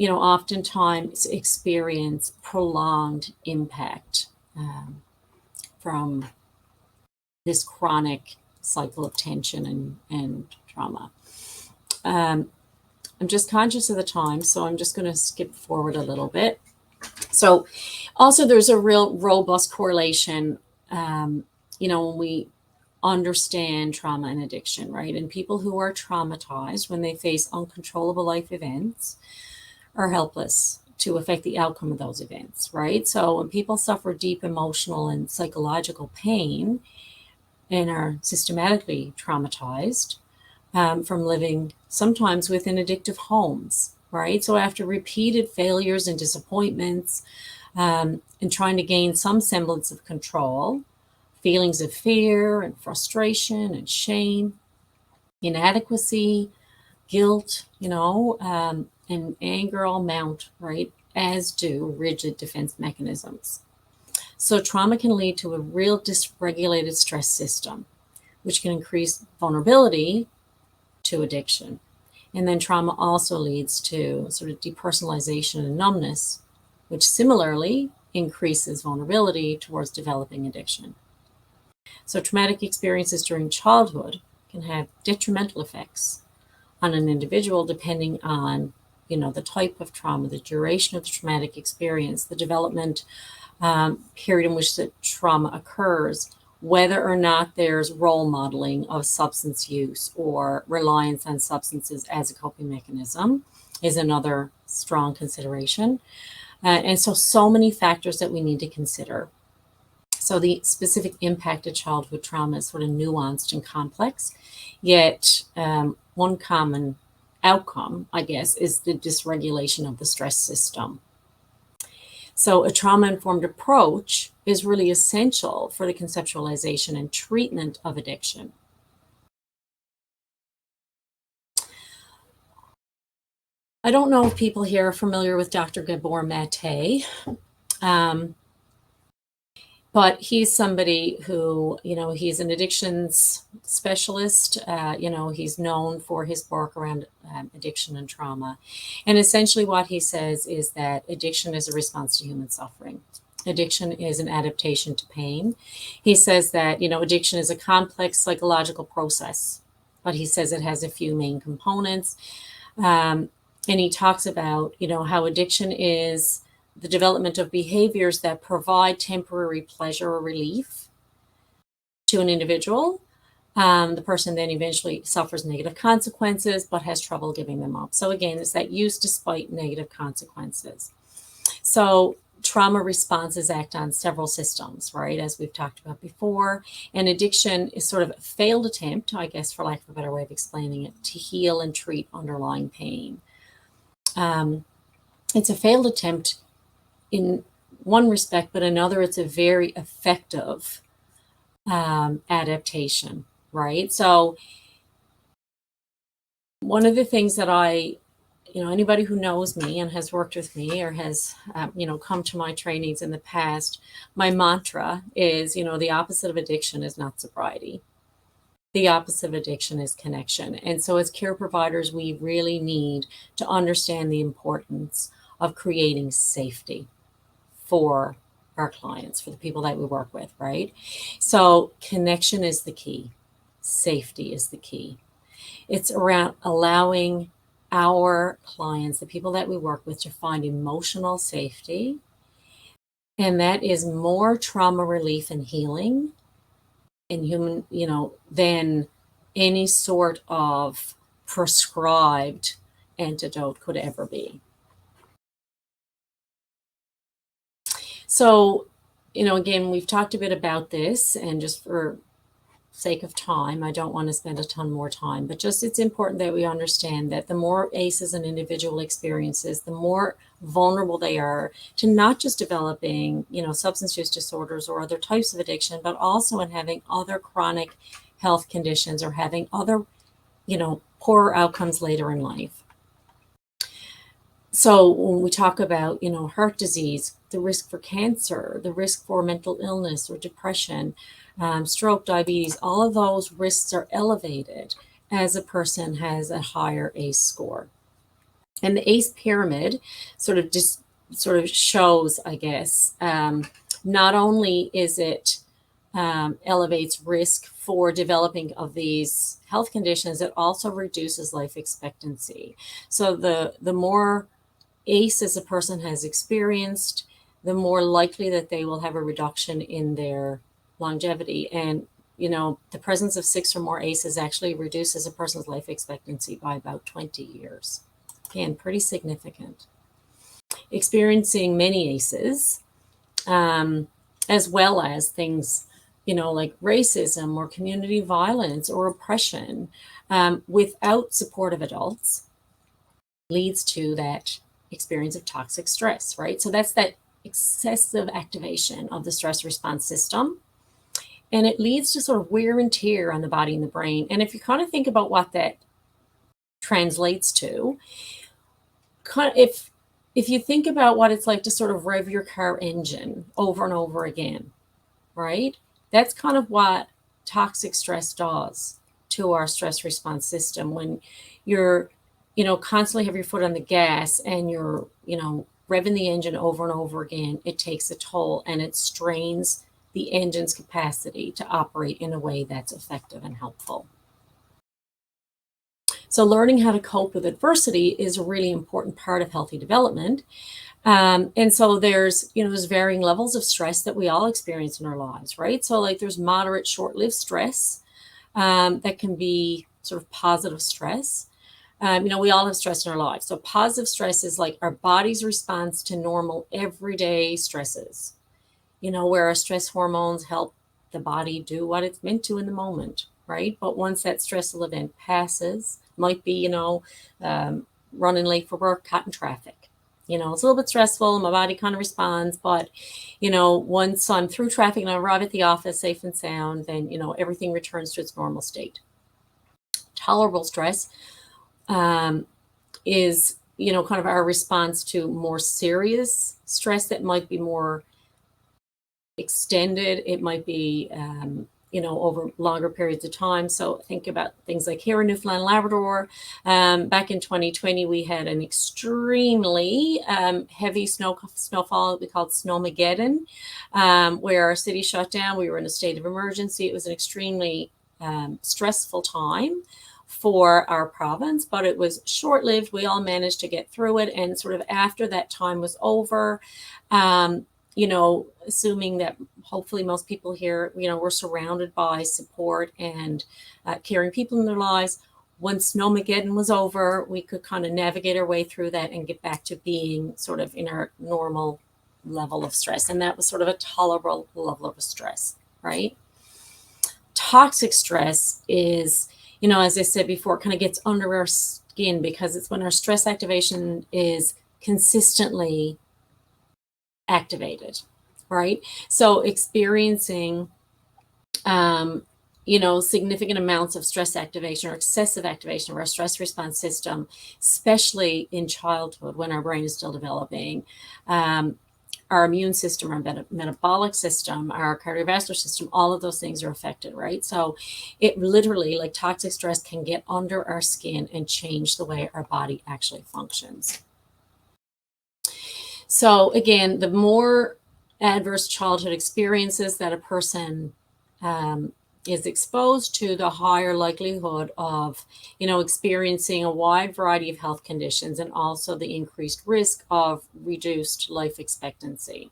oftentimes experience prolonged impact from this chronic cycle of tension and trauma. I'm just conscious of the time, so I'm just going to skip forward a little bit. So also there's a real robust correlation, when we understand trauma and addiction, right? And people who are traumatized when they face uncontrollable life events are helpless to affect the outcome of those events, right? So when people suffer deep emotional and psychological pain and are systematically traumatized from living sometimes within addictive homes, right? So after repeated failures and disappointments, and trying to gain some semblance of control, feelings of fear and frustration and shame, inadequacy, guilt, and anger all mount, right? As do rigid defense mechanisms. So trauma can lead to a real dysregulated stress system, which can increase vulnerability to addiction. And then trauma also leads to sort of depersonalization and numbness, which similarly increases vulnerability towards developing addiction. So traumatic experiences during childhood can have detrimental effects on an individual depending on, the type of trauma, the duration of the traumatic experience, the development period in which the trauma occurs, whether or not there's role modeling of substance use or reliance on substances as a coping mechanism is another strong consideration. And so many factors that we need to consider. So the specific impact of childhood trauma is sort of nuanced and complex, yet one common outcome, I guess, is the dysregulation of the stress system. So a trauma-informed approach is really essential for the conceptualization and treatment of addiction. I don't know if people here are familiar with Dr. Gabor Mate, but he's somebody who, he's an addictions specialist. He's known for his work around addiction and trauma. And essentially what he says is that addiction is a response to human suffering. Addiction is an adaptation to pain. He says that, addiction is a complex psychological process, but he says it has a few main components. And he talks about, how addiction is the development of behaviors that provide temporary pleasure or relief to an individual. The person then eventually suffers negative consequences, but has trouble giving them up. So again, it's that use despite negative consequences. So trauma responses act on several systems, right? As we've talked about before. And addiction is sort of a failed attempt, I guess, for lack of a better way of explaining it, to heal and treat underlying pain. It's a failed attempt in one respect, but another, it's a very effective adaptation, right? So one of the things that anybody who knows me and has worked with me or has, come to my trainings in the past, my mantra is, the opposite of addiction is not sobriety. The opposite of addiction is connection. And so as care providers, we really need to understand the importance of creating safety for our clients, for the people that we work with, right? So connection is the key. Safety is the key. It's around allowing our clients, the people that we work with, to find emotional safety. And that is more trauma relief and healing in human, than any sort of prescribed antidote could ever be. So, again, we've talked a bit about this, and just for sake of time, I don't want to spend a ton more time, but just it's important that we understand that the more ACEs an individual experiences, the more vulnerable they are to not just developing, substance use disorders or other types of addiction, but also in having other chronic health conditions or having other, poorer outcomes later in life. So when we talk about, heart disease, the risk for cancer, the risk for mental illness or depression, stroke, diabetes, all of those risks are elevated as a person has a higher ACE score. And the ACE pyramid sort of shows, I guess, not only is it elevates risk for developing of these health conditions, it also reduces life expectancy. So the more ACEs a person has experienced, the more likely that they will have a reduction in their longevity. And, the presence of 6 or more ACEs actually reduces a person's life expectancy by about 20 years. Again, pretty significant. Experiencing many ACEs, as well as things, like racism or community violence or oppression, without supportive adults, leads to that experience of toxic stress, right? So that's that excessive activation of the stress response system. And it leads to sort of wear and tear on the body and the brain. And if you kind of think about what that translates to, if you think about what it's like to sort of rev your car engine over and over again, right? That's kind of what toxic stress does to our stress response system. When you're constantly have your foot on the gas and you're, revving the engine over and over again, it takes a toll and it strains the engine's capacity to operate in a way that's effective and helpful. So learning how to cope with adversity is a really important part of healthy development. And so there's varying levels of stress that we all experience in our lives, right? So like there's moderate, short-lived stress that can be sort of positive stress. We all have stress in our lives. So positive stress is like our body's response to normal everyday stresses, where our stress hormones help the body do what it's meant to in the moment, right? But once that stressful event passes, might be, running late for work, caught in traffic. It's a little bit stressful. My body kind of responds, but, once I'm through traffic and I arrive at the office safe and sound, then, everything returns to its normal state. Tolerable stress is, kind of our response to more serious stress that might be more extended. It might be, over longer periods of time. So think about things like here in Newfoundland and Labrador. Back in 2020, we had an extremely heavy snowfall that we called Snowmageddon, where our city shut down. We were in a state of emergency. It was an extremely stressful time for our province, but it was short-lived. We all managed to get through it. And sort of after that time was over, assuming that hopefully most people here, were surrounded by support and caring people in their lives. Once Snowmageddon was over, we could kind of navigate our way through that and get back to being sort of in our normal level of stress. And that was sort of a tolerable level of stress, right? Toxic stress is, as I said before, kind of gets under our skin because it's when our stress activation is consistently activated, right? So experiencing, significant amounts of stress activation or excessive activation of our stress response system, especially in childhood when our brain is still developing, our immune system, our metabolic system, our cardiovascular system, all of those things are affected, right? So it literally, like toxic stress, can get under our skin and change the way our body actually functions. So again, the more adverse childhood experiences that a person is exposed to, the higher likelihood of, experiencing a wide variety of health conditions, and also the increased risk of reduced life expectancy.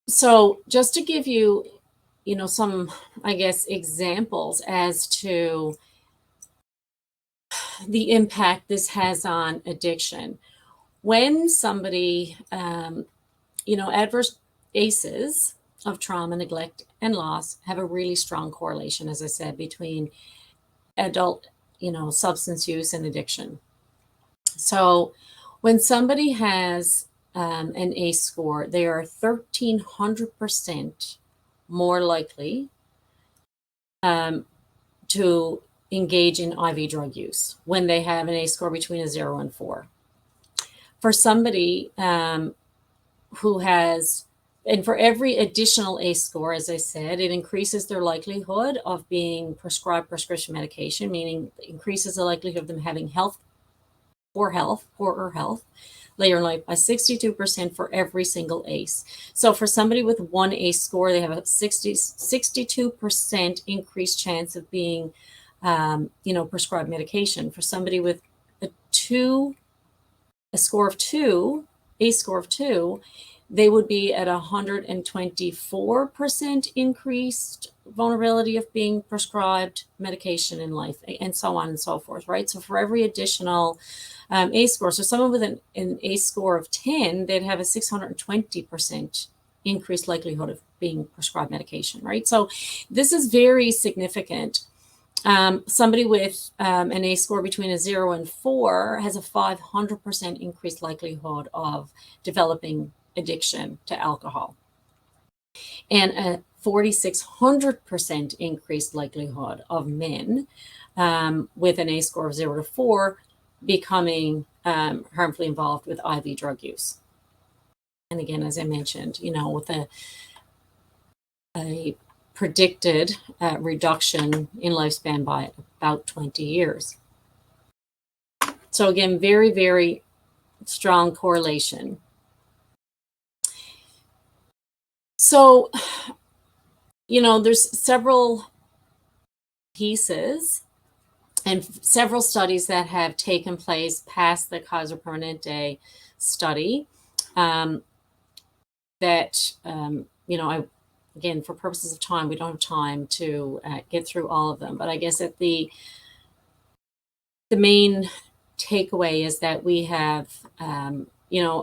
So just to give you, some, I guess, examples as to the impact this has on addiction. When somebody, adverse ACEs of trauma, neglect, and loss have a really strong correlation, as I said, between adult, substance use and addiction. So when somebody has an ACE score, they are 1,300% more likely to engage in IV drug use when they have an ACE score between a 0 and 4. For somebody who has, and for every additional ACE score, as I said, it increases their likelihood of being prescribed prescription medication, meaning increases the likelihood of them having poorer health later in life by 62% for every single ACE. So for somebody with one ACE score, they have a 62% increased chance of being, prescribed medication. For somebody with a score of 2, ACE score of 2, they would be at 124% increased vulnerability of being prescribed medication in life, and so on and so forth, right? So for every additional ACE score, so someone with an ACE score of 10, they'd have a 620% increased likelihood of being prescribed medication, right? So this is very significant. Somebody with an ACE score between a 0 and 4 has a 500% increased likelihood of developing addiction to alcohol, and a 4,600% increased likelihood of men with an ACE score of 0 to 4 becoming harmfully involved with IV drug use. And again, as I mentioned, with a predicted reduction in lifespan by about 20 years. So again, very, very strong correlation. So, there's several pieces and several studies that have taken place past the Kaiser Permanente study that, again, for purposes of time, we don't have time to get through all of them. But I guess that the main takeaway is that we have,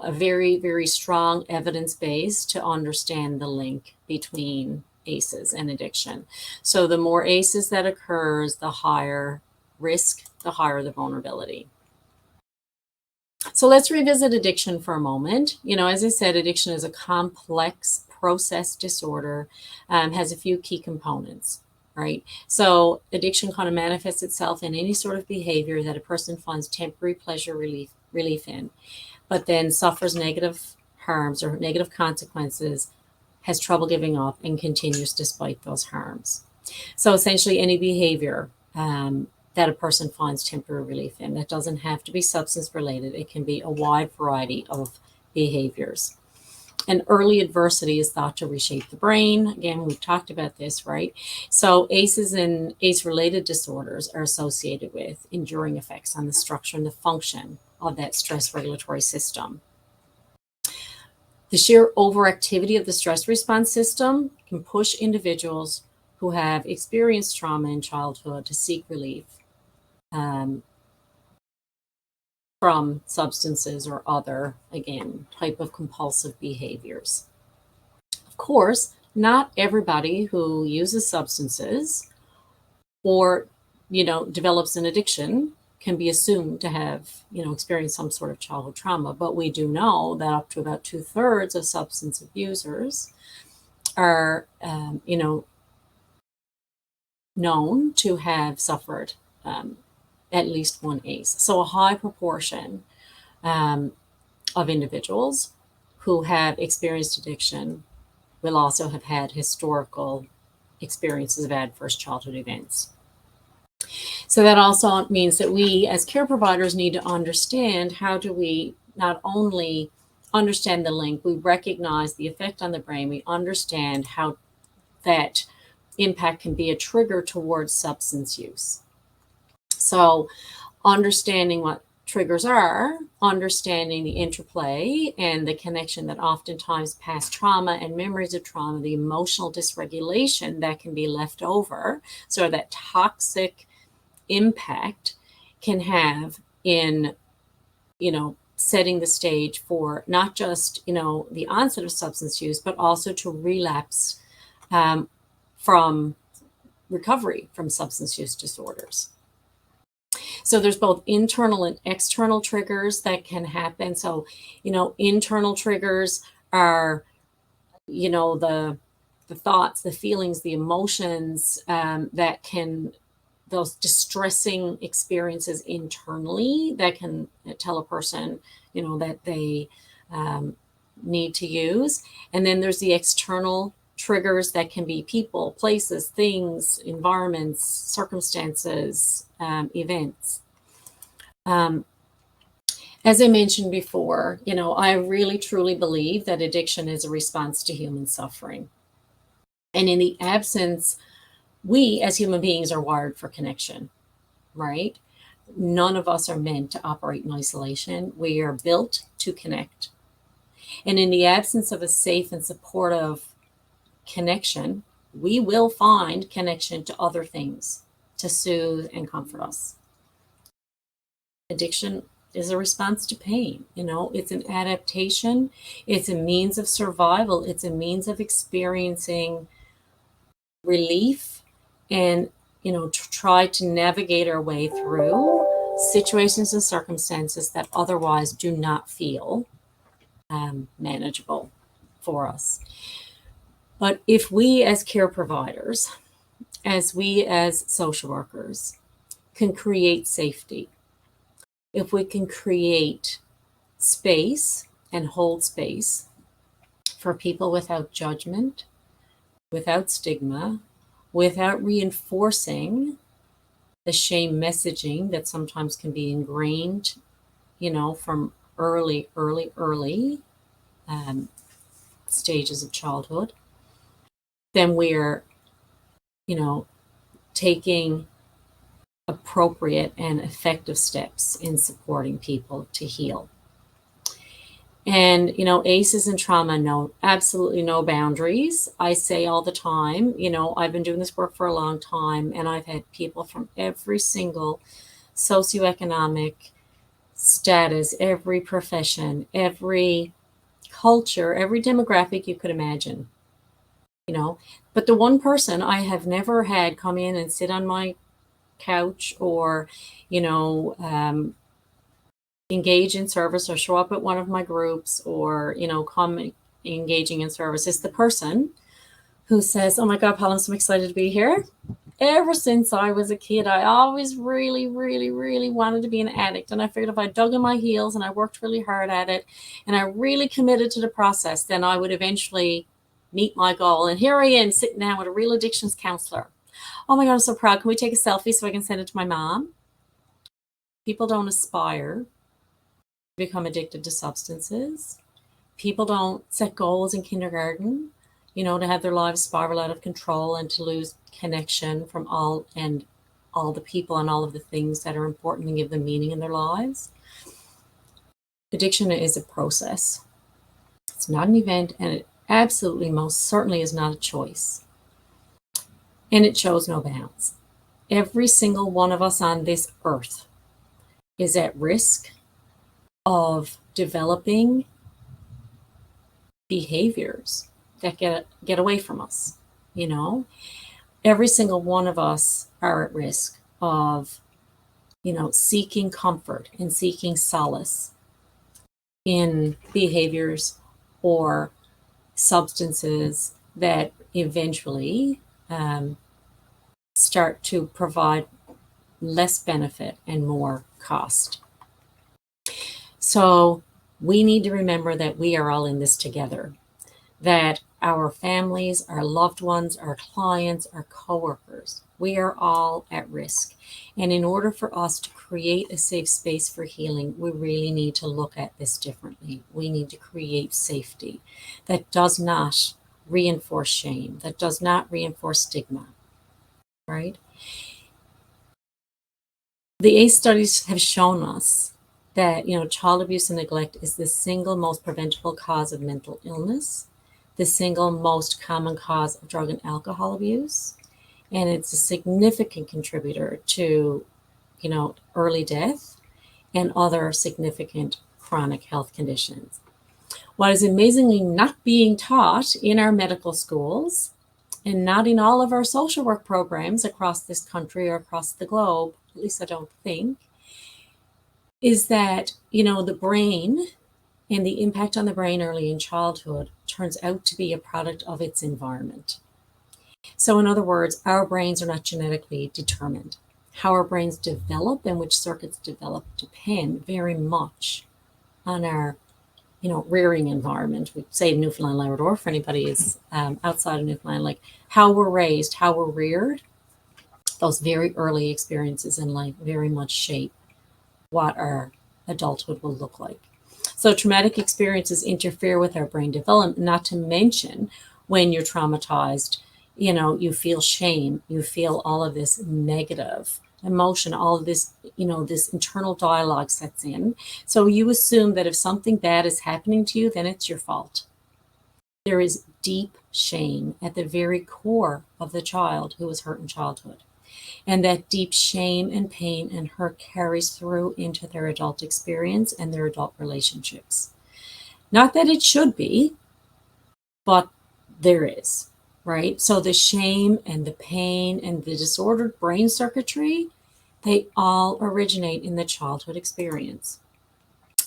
a very, very strong evidence base to understand the link between ACEs and addiction. So the more ACEs that occurs, the higher risk, the higher the vulnerability. So let's revisit addiction for a moment. As I said, addiction is a complex process disorder, has a few key components, right? So addiction kind of manifests itself in any sort of behavior that a person finds temporary pleasure relief in, but then suffers negative harms or negative consequences, has trouble giving up, and continues despite those harms. So essentially any behavior that a person finds temporary relief in. That doesn't have to be substance related. It can be a wide variety of behaviors. And early adversity is thought to reshape the brain. Again, we've talked about this, right? So ACEs and ACE-related disorders are associated with enduring effects on the structure and the function of that stress regulatory system. The sheer overactivity of the stress response system can push individuals who have experienced trauma in childhood to seek relief from substances or other, again, type of compulsive behaviors. Of course, not everybody who uses substances or, develops an addiction can be assumed to have, experienced some sort of childhood trauma. But we do know that up to about 2/3 of substance abusers are, known to have suffered at least one ACE. So a high proportion of individuals who have experienced addiction will also have had historical experiences of adverse childhood events. So that also means that we as care providers need to understand, how do we not only understand the link, we recognize the effect on the brain, we understand how that impact can be a trigger towards substance use. So understanding what triggers are, understanding the interplay and the connection that oftentimes past trauma and memories of trauma, the emotional dysregulation that can be left over, so that toxic impact can have in, setting the stage for not just, the onset of substance use, but also to relapse from recovery from substance use disorders. So there's both internal and external triggers that can happen. So, internal triggers are, the thoughts, the feelings, the emotions that can, those distressing experiences internally that can tell a person, that they need to use. And then there's the external triggers that can be people, places, things, environments, circumstances, events. As I mentioned before, I really truly believe that addiction is a response to human suffering. And in the absence, we as human beings are wired for connection, right? None of us are meant to operate in isolation. We are built to connect. And in the absence of a safe and supportive connection, we will find connection to other things to soothe and comfort us. Addiction is a response to pain. It's an adaptation. It's a means of survival. It's a means of experiencing relief and, to try to navigate our way through situations and circumstances that otherwise do not feel manageable for us. But if we as care providers, as we as social workers can create safety, if we can create space and hold space for people without judgment, without stigma, without reinforcing the shame messaging that sometimes can be ingrained, from early stages of childhood, then we're, taking appropriate and effective steps in supporting people to heal. And, ACEs and trauma know absolutely no boundaries. I say all the time, I've been doing this work for a long time, and I've had people from every single socioeconomic status, every profession, every culture, every demographic you could imagine, But the one person I have never had come in and sit on my couch or, engage in service or show up at one of my groups or, come engaging in service is the person who says, "Oh my God, Paul, I'm so excited to be here. Ever since I was a kid, I always really, really, really wanted to be an addict. And I figured if I dug in my heels and I worked really hard at it and I really committed to the process, then I would eventually meet my goal. And here I am sitting down with a real addictions counselor. Oh my God, I'm so proud. Can we take a selfie so I can send it to my mom?" People don't aspire to become addicted to substances. People don't set goals in kindergarten, to have their lives spiral out of control and to lose connection from all the people and all of the things that are important and give them meaning in their lives. Addiction is a process. It's not an event, and it absolutely most certainly is not a choice. And it shows no bounds. Every single one of us on this earth is at risk of developing behaviors that get away from us. Every single one of us are at risk of, seeking comfort and seeking solace in behaviors or substances that eventually start to provide less benefit and more cost. So we need to remember that we are all in this together, that our families, our loved ones, our clients, our coworkers, we are all at risk. And in order for us to create a safe space for healing, we really need to look at this differently. We need to create safety that does not reinforce shame, that does not reinforce stigma, right? The ACE studies have shown us that, child abuse and neglect is the single most preventable cause of mental illness, the single most common cause of drug and alcohol abuse, and it's a significant contributor to, early death and other significant chronic health conditions. What is amazingly not being taught in our medical schools and not in all of our social work programs across this country or across the globe, at least I don't think, is that, the brain and the impact on the brain early in childhood turns out to be a product of its environment. So in other words, our brains are not genetically determined. How our brains develop and which circuits develop depend very much on our, rearing environment. We say Newfoundland Labrador for anybody is outside of Newfoundland, like how we're raised, how we're reared. Those very early experiences in life very much shape what our adulthood will look like. So traumatic experiences interfere with our brain development, not to mention when you're traumatized, you feel shame, you feel all of this negative emotion, all of this, this internal dialogue sets in. So you assume that if something bad is happening to you, then it's your fault. There is deep shame at the very core of the child who was hurt in childhood. And that deep shame and pain and hurt carries through into their adult experience and their adult relationships. Not that it should be, but there is, right? So the shame and the pain and the disordered brain circuitry, they all originate in the childhood experience,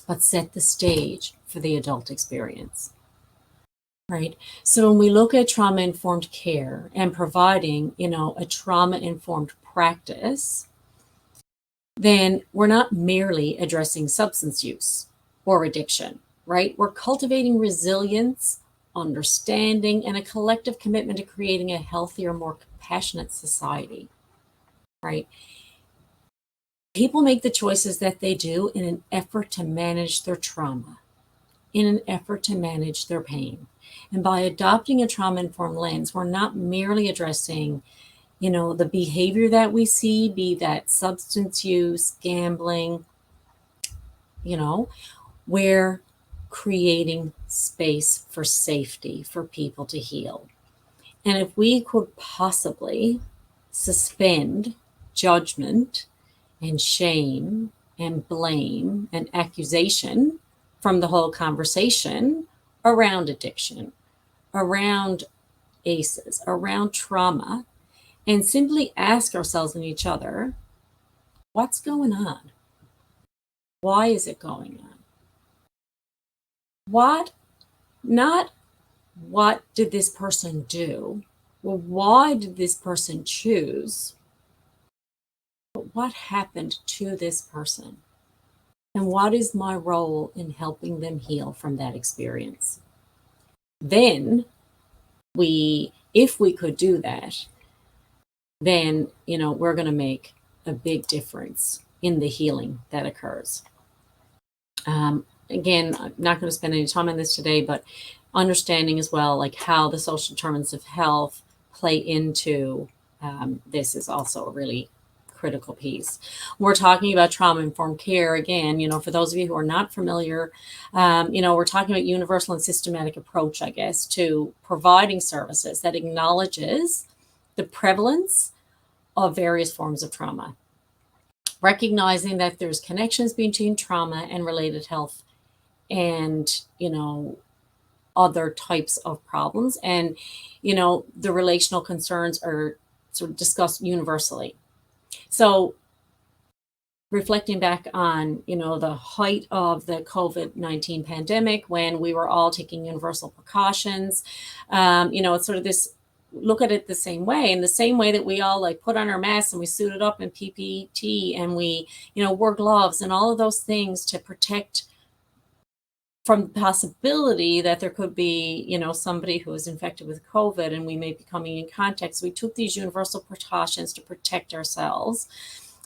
but set the stage for the adult experience. Right. So when we look at trauma-informed care and providing, a trauma-informed practice, then we're not merely addressing substance use or addiction, right? We're cultivating resilience, understanding, and a collective commitment to creating a healthier, more compassionate society, right? People make the choices that they do in an effort to manage their trauma, in an effort to manage their pain. And by adopting a trauma-informed lens, we're not merely addressing, the behavior that we see, be that substance use, gambling, we're creating space for safety for people to heal. And if we could possibly suspend judgment and shame and blame and accusation from the whole conversation around addiction, around ACEs, around trauma, and simply ask ourselves and each other, what's going on? Why is it going on? Not what did this person do? Well, why did this person choose? But what happened to this person? And what is my role in helping them heal from that experience? Then if we could do that, then, we're going to make a big difference in the healing that occurs. Again, I'm not going to spend any time on this today, but understanding as well, like how the social determinants of health play into this is also a really critical piece. We're talking about trauma-informed care again, for those of you who are not familiar, we're talking about universal and systematic approach, I guess, to providing services that acknowledges the prevalence of various forms of trauma, recognizing that there's connections between trauma and related health and, other types of problems. And, the relational concerns are sort of discussed universally. So reflecting back on, the height of the COVID-19 pandemic, when we were all taking universal precautions, it's sort of this, look at it the same way, in the same way that we all like put on our masks and we suited up in PPE and we, wore gloves and all of those things to protect from the possibility that there could be, somebody who is infected with COVID and we may be coming in contact. So we took these universal precautions to protect ourselves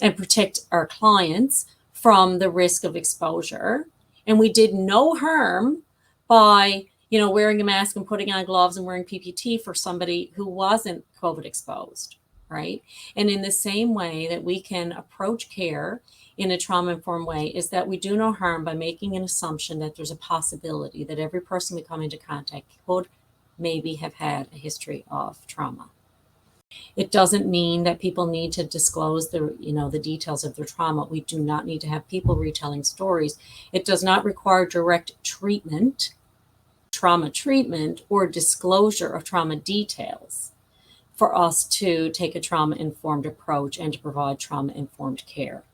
and protect our clients from the risk of exposure. And we did no harm by, wearing a mask and putting on gloves and wearing PPT for somebody who wasn't COVID exposed, right? And in the same way that we can approach care in a trauma-informed way is that we do no harm by making an assumption that there's a possibility that every person we come into contact could maybe have had a history of trauma. It doesn't mean that people need to disclose the details of their trauma. We do not need to have people retelling stories. It does not require direct treatment, trauma treatment, or disclosure of trauma details for us to take a trauma-informed approach and to provide trauma-informed care,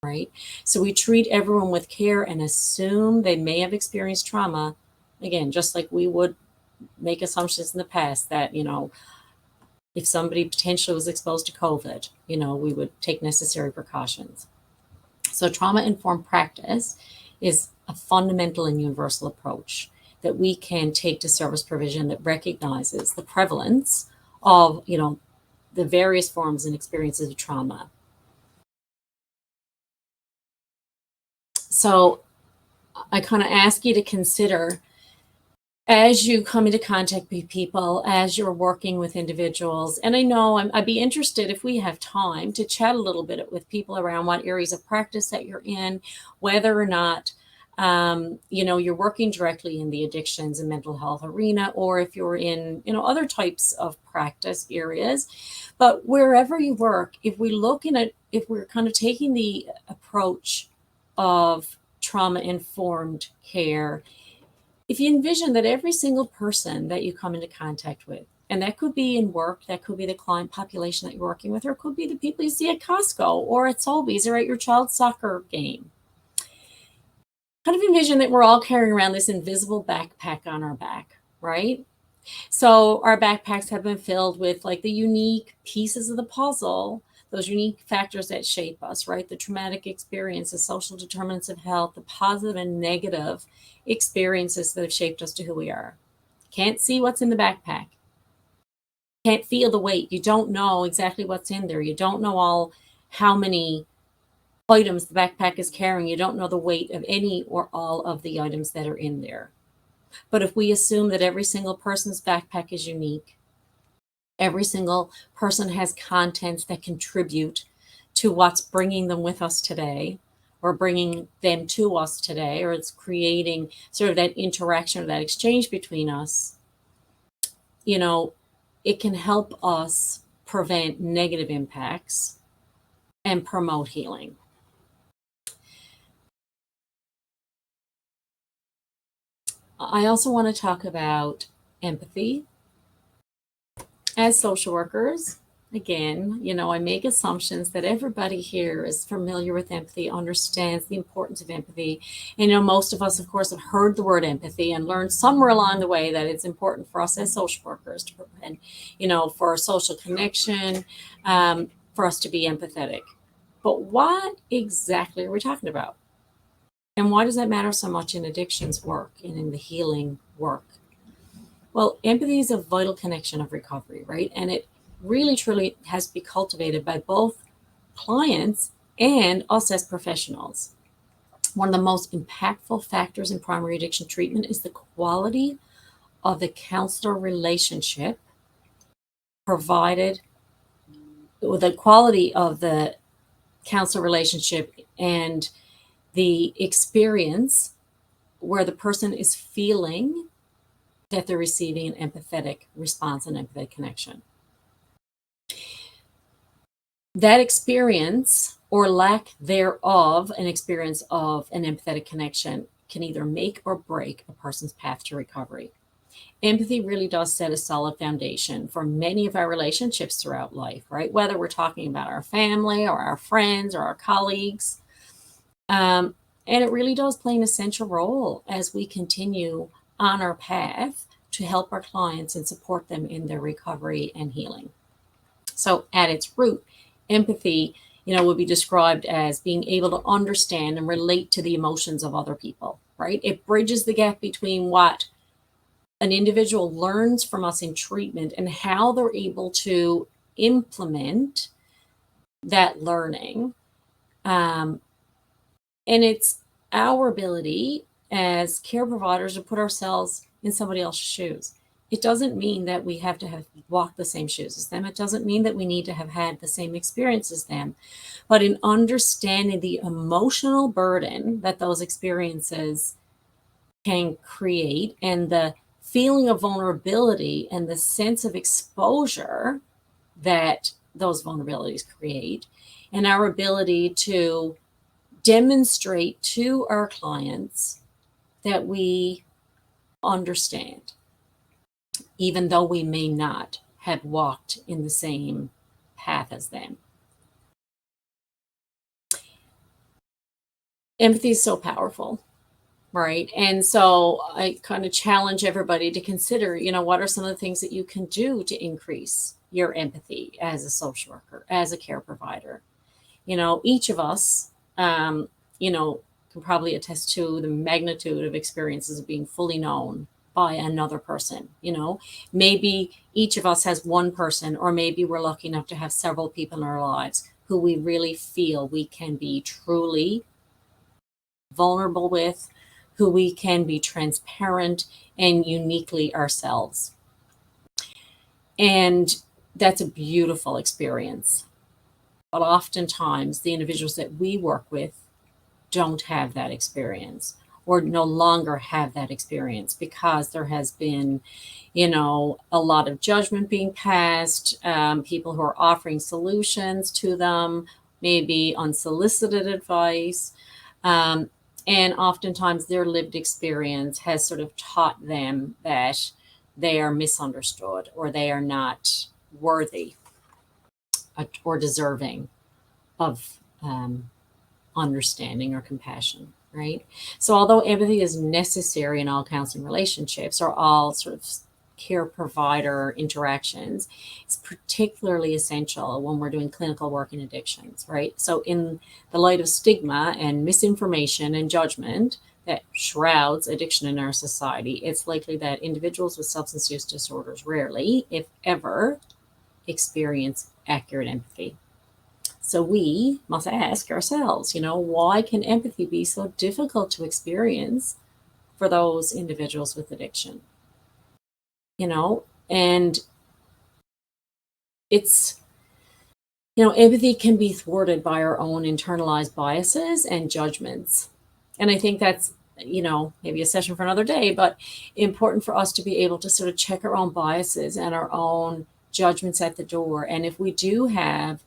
right? So we treat everyone with care and assume they may have experienced trauma, again, just like we would make assumptions in the past that, if somebody potentially was exposed to COVID, we would take necessary precautions. So trauma-informed practice is a fundamental and universal approach that we can take to service provision that recognizes the prevalence of, the various forms and experiences of trauma. So I kind of ask you to consider, as you come into contact with people, as you're working with individuals, and I know I'd be interested, if we have time, to chat a little bit with people around what areas of practice that you're in, whether or not you're working directly in the addictions and mental health arena, or if you're in other types of practice areas. But wherever you work, if we're kind of taking the approach of trauma-informed care, if you envision that every single person that you come into contact with, and that could be in work, that could be the client population that you're working with, or it could be the people you see at Costco or at Sobeys or at your child's soccer game. Kind of envision that we're all carrying around this invisible backpack on our back, right? So our backpacks have been filled with like the unique pieces of the puzzle, those unique factors that shape us, right? The traumatic experiences, social determinants of health, the positive and negative experiences that have shaped us to who we are. Can't see what's in the backpack. Can't feel the weight. You don't know exactly what's in there. You don't know how many items the backpack is carrying. You don't know the weight of any or all of the items that are in there. But if we assume that every single person's backpack is unique, every single person has contents that contribute to what's bringing them with us today, or bringing them to us today, or it's creating sort of that interaction or that exchange between us, it can help us prevent negative impacts and promote healing. I also want to talk about empathy. As social workers, again, I make assumptions that everybody here is familiar with empathy, understands the importance of empathy. And, most of us, of course, have heard the word empathy and learned somewhere along the way that it's important for us as social workers to prevent, for social connection, for us to be empathetic. But what exactly are we talking about? And why does that matter so much in addictions work and in the healing work? Well, empathy is a vital connection of recovery, right? And it really, truly has to be cultivated by both clients and us as professionals. One of the most impactful factors in primary addiction treatment is the quality of the counselor relationship provided, with the quality of the counselor relationship and the experience where the person is feeling that they're receiving an empathetic response and empathetic connection. That experience, or lack thereof, an experience of an empathetic connection, can either make or break a person's path to recovery. Empathy really does set a solid foundation for many of our relationships throughout life, right? Whether we're talking about our family or our friends or our colleagues. And it really does play an essential role as we continue on our path to help our clients and support them in their recovery and healing. So at its root, empathy, would be described as being able to understand and relate to the emotions of other people, right? It bridges the gap between what an individual learns from us in treatment and how they're able to implement that learning. And it's our ability as care providers to put ourselves in somebody else's shoes. It doesn't mean that we have to have walked the same shoes as them. It doesn't mean that we need to have had the same experience as them. But in understanding the emotional burden that those experiences can create, and the feeling of vulnerability and the sense of exposure that those vulnerabilities create, and our ability to demonstrate to our clients that we understand, even though we may not have walked in the same path as them. Empathy is so powerful, right? And so I kind of challenge everybody to consider, what are some of the things that you can do to increase your empathy as a social worker, as a care provider? Each of us, can probably attest to the magnitude of experiences of being fully known by another person. Maybe each of us has one person, or maybe we're lucky enough to have several people in our lives who we really feel we can be truly vulnerable with, who we can be transparent and uniquely ourselves. And that's a beautiful experience. But oftentimes, the individuals that we work with don't have that experience, or no longer have that experience, because there has been, a lot of judgment being passed, people who are offering solutions to them, maybe unsolicited advice. And oftentimes their lived experience has sort of taught them that they are misunderstood, or they are not worthy or deserving of understanding or compassion, right? So although empathy is necessary in all counseling relationships, or all sort of care provider interactions, it's particularly essential when we're doing clinical work in addictions, right? So in the light of stigma and misinformation and judgment that shrouds addiction in our society, it's likely that individuals with substance use disorders rarely, if ever, experience accurate empathy. So we must ask ourselves, why can empathy be so difficult to experience for those individuals with addiction? And it's, empathy can be thwarted by our own internalized biases and judgments. And I think that's, maybe a session for another day, but important for us to be able to sort of check our own biases and our own judgments at the door. And if we do have,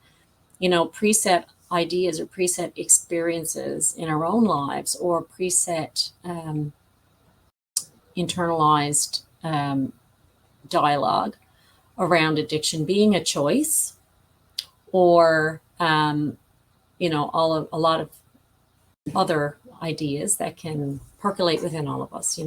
preset ideas or preset experiences in our own lives, or preset internalized dialogue around addiction being a choice, or a lot of other ideas that can percolate within all of us,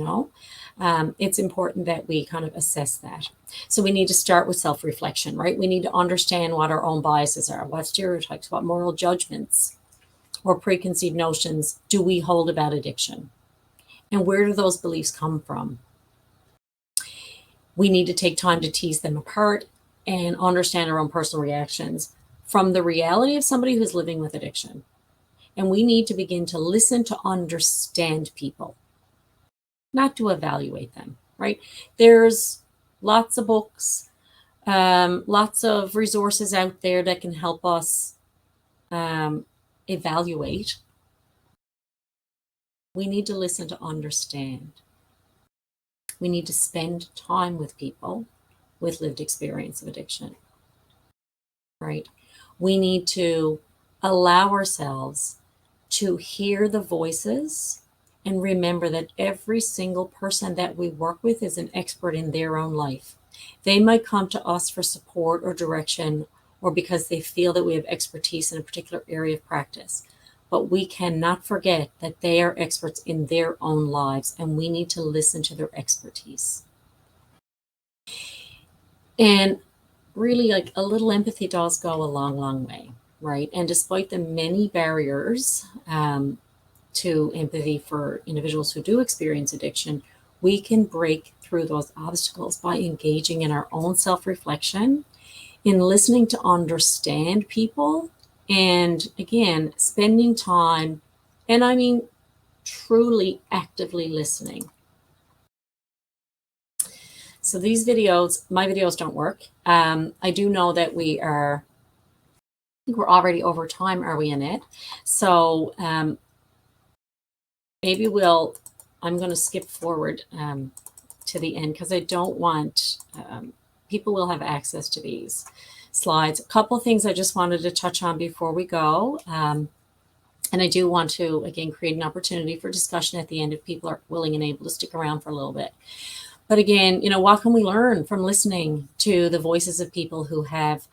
it's important that we kind of assess that. So we need to start with self-reflection, right? We need to understand what our own biases are, what stereotypes, what moral judgments or preconceived notions do we hold about addiction, and where do those beliefs come from? We need to take time to tease them apart and understand our own personal reactions from the reality of somebody who's living with addiction. And we need to begin to listen to understand people, not to evaluate them, right? There's lots of books, lots of resources out there that can help us evaluate. We need to listen to understand. We need to spend time with people with lived experience of addiction, right? We need to allow ourselves to hear the voices and remember that every single person that we work with is an expert in their own life. They might come to us for support or direction, or because they feel that we have expertise in a particular area of practice. But we cannot forget that they are experts in their own lives, and we need to listen to their expertise. And really, like, a little empathy does go a long, long way, right? And despite the many barriers to empathy for individuals who do experience addiction, we can break through those obstacles by engaging in our own self-reflection, in listening to understand people, and again, spending time, and I mean truly actively listening. So these videos, my videos don't work. I do know that I think we're already over time, are we, Annette? So maybe I'm going to skip forward to the end because I don't want, people will have access to these slides. A couple things I just wanted to touch on before we go. And I do want to, again, create an opportunity for discussion at the end if people are willing and able to stick around for a little bit. But again, what can we learn from listening to the voices of people who have,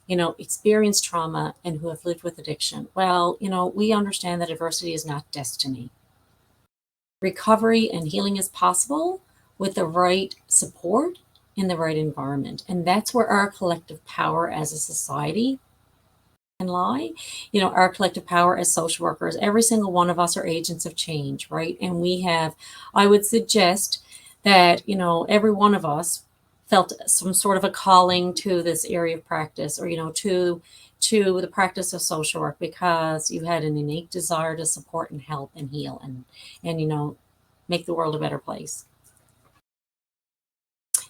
experienced trauma and who have lived with addiction? Well, we understand that adversity is not destiny. Recovery and healing is possible with the right support in the right environment. And that's where our collective power as a society can lie. Our collective power as social workers, every single one of us are agents of change, right? And I would suggest that, every one of us felt some sort of a calling to this area of practice, or, to the practice of social work, because you had an innate desire to support and help and heal and make the world a better place.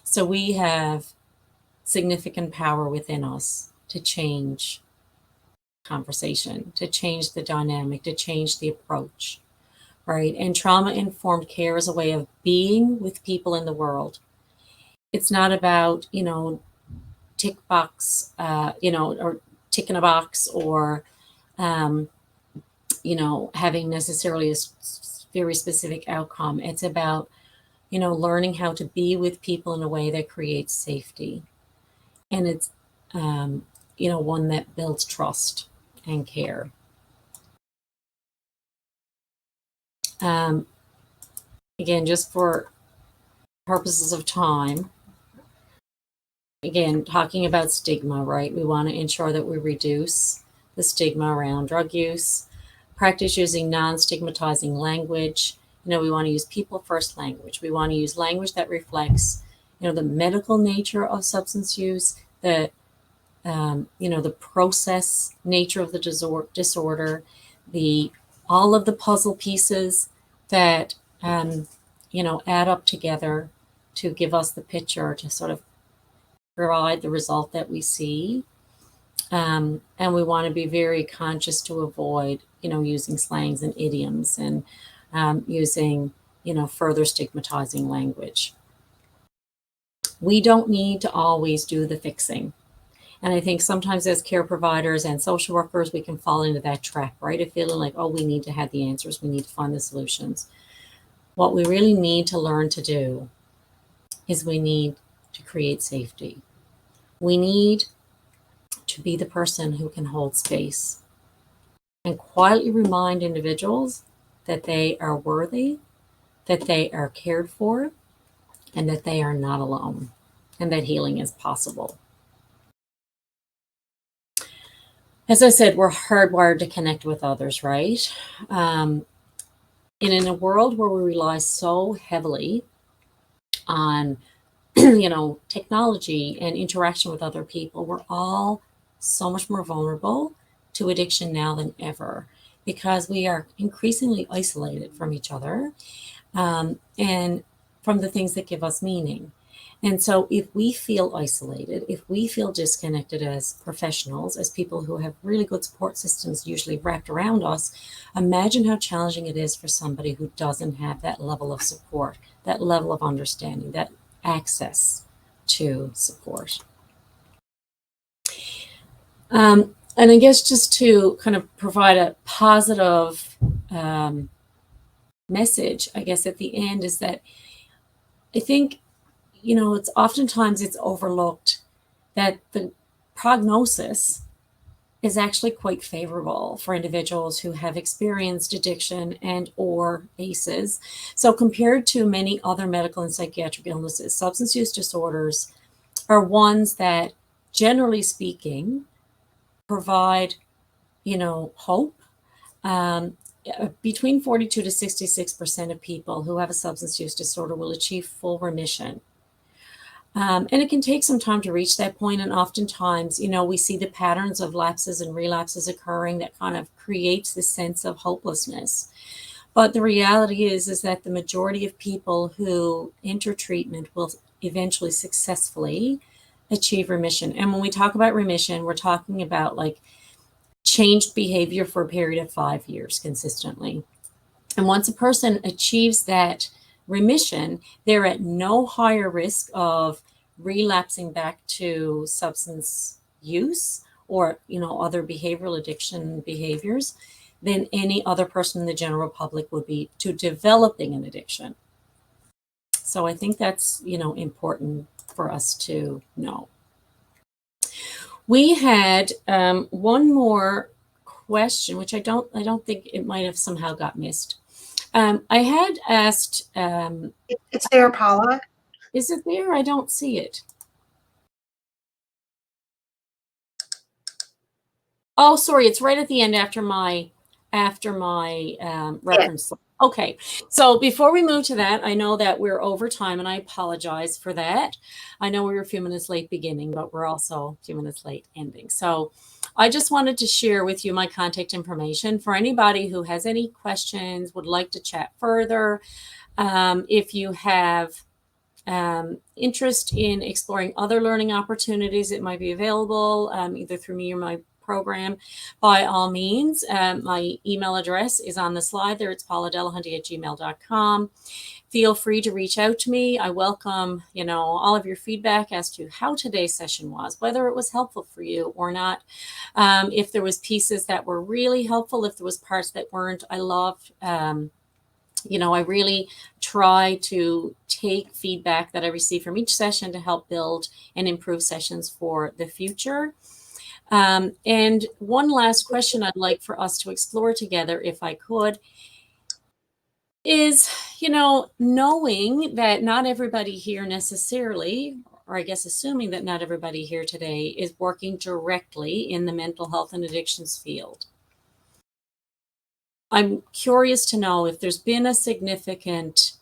So we have significant power within us to change conversation, to change the dynamic, to change the approach, right? And trauma-informed care is a way of being with people in the world. It's not about, tick box, or ticking a box, or, having necessarily a very specific outcome. It's about, learning how to be with people in a way that creates safety. And it's, one that builds trust and care. Again, just for purposes of time, again, talking about stigma, right? We want to ensure that we reduce the stigma around drug use, practice using non-stigmatizing language. We want to use people-first language. We want to use language that reflects, the medical nature of substance use, the process nature of the disorder, all of the puzzle pieces that, add up together to give us the picture, to sort of provide the result that we see. And we want to be very conscious to avoid, using slangs and idioms and using, further stigmatizing language. We don't need to always do the fixing. And I think sometimes as care providers and social workers, we can fall into that trap, right? Of feeling like, oh, we need to have the answers. We need to find the solutions. What we really need to learn to do is we need to create safety. We need to be the person who can hold space and quietly remind individuals that they are worthy, that they are cared for, and that they are not alone, and that healing is possible. As I said, we're hardwired to connect with others, right? And in a world where we rely so heavily on, technology and interaction with other people, we're all so much more vulnerable to addiction now than ever, because we are increasingly isolated from each other and from the things that give us meaning. And so if we feel isolated, if we feel disconnected as professionals, as people who have really good support systems usually wrapped around us, imagine how challenging it is for somebody who doesn't have that level of support, that level of understanding, that access to support. And I guess just to kind of provide a positive message, I guess at the end, is that I think, it's oftentimes it's overlooked that the prognosis is actually quite favorable for individuals who have experienced addiction and or ACEs. So compared to many other medical and psychiatric illnesses, substance use disorders are ones that, generally speaking, provide, hope. Between 42 to 66% of people who have a substance use disorder will achieve full remission. And it can take some time to reach that point. And oftentimes, we see the patterns of lapses and relapses occurring that kind of creates this sense of hopelessness. But the reality is that the majority of people who enter treatment will eventually successfully achieve remission. And when we talk about remission, we're talking about like changed behavior for a period of 5 years consistently. And once a person achieves that remission, they're at no higher risk of relapsing back to substance use or, other behavioral addiction behaviors than any other person in the general public would be to developing an addiction. So I think that's, important for us to know. We had one more question, which I don't think it might have somehow got missed. I had asked, It's there, Paula. is it there? I don't see it. Oh, sorry, it's right at the end after my reference. Okay, so before we move to that, I know that we're over time, and I apologize for that. I know we were a few minutes late beginning, but we're also a few minutes late ending. So I just wanted to share with you my contact information for anybody who has any questions, would like to chat further. If you have interest in exploring other learning opportunities that might be available, either through me or my program, by all means. My email address is on the slide there. It's pauladellahunty@gmail.com. Feel free to reach out to me. I welcome, all of your feedback as to how today's session was, whether it was helpful for you or not. If there was pieces that were really helpful, if there was parts that weren't, I love I really try to take feedback that I receive from each session to help build and improve sessions for the future. And one last question I'd like for us to explore together, if I could, is, knowing that not everybody here necessarily, or I guess assuming that not everybody here today is working directly in the mental health and addictions field. I'm curious to know if there's been a significant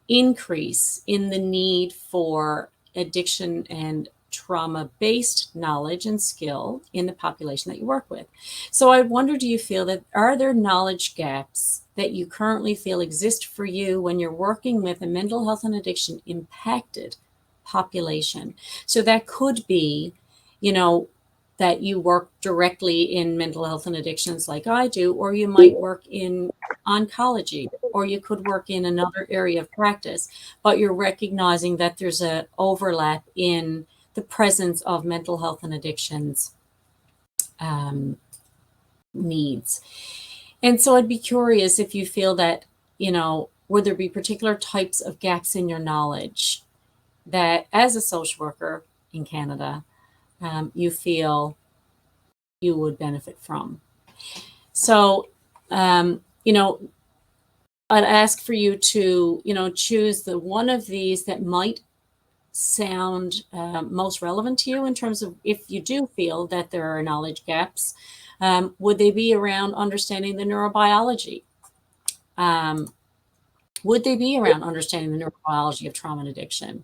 increase in the need for addiction and trauma-based knowledge and skill in the population that you work with. So I wonder, do you feel that, are there knowledge gaps that you currently feel exist for you when you're working with a mental health and addiction impacted population? So that could be, that you work directly in mental health and addictions like I do, or you might work in oncology, or you could work in another area of practice, but you're recognizing that there's an overlap in the presence of mental health and addictions needs. And so I'd be curious if you feel that, would there be particular types of gaps in your knowledge that as a social worker in Canada, you feel you would benefit from. So, I'd ask for you to, choose the one of these that might sound most relevant to you in terms of if you do feel that there are knowledge gaps. Would they be around understanding the neurobiology? Would they be around understanding the neurobiology of trauma and addiction?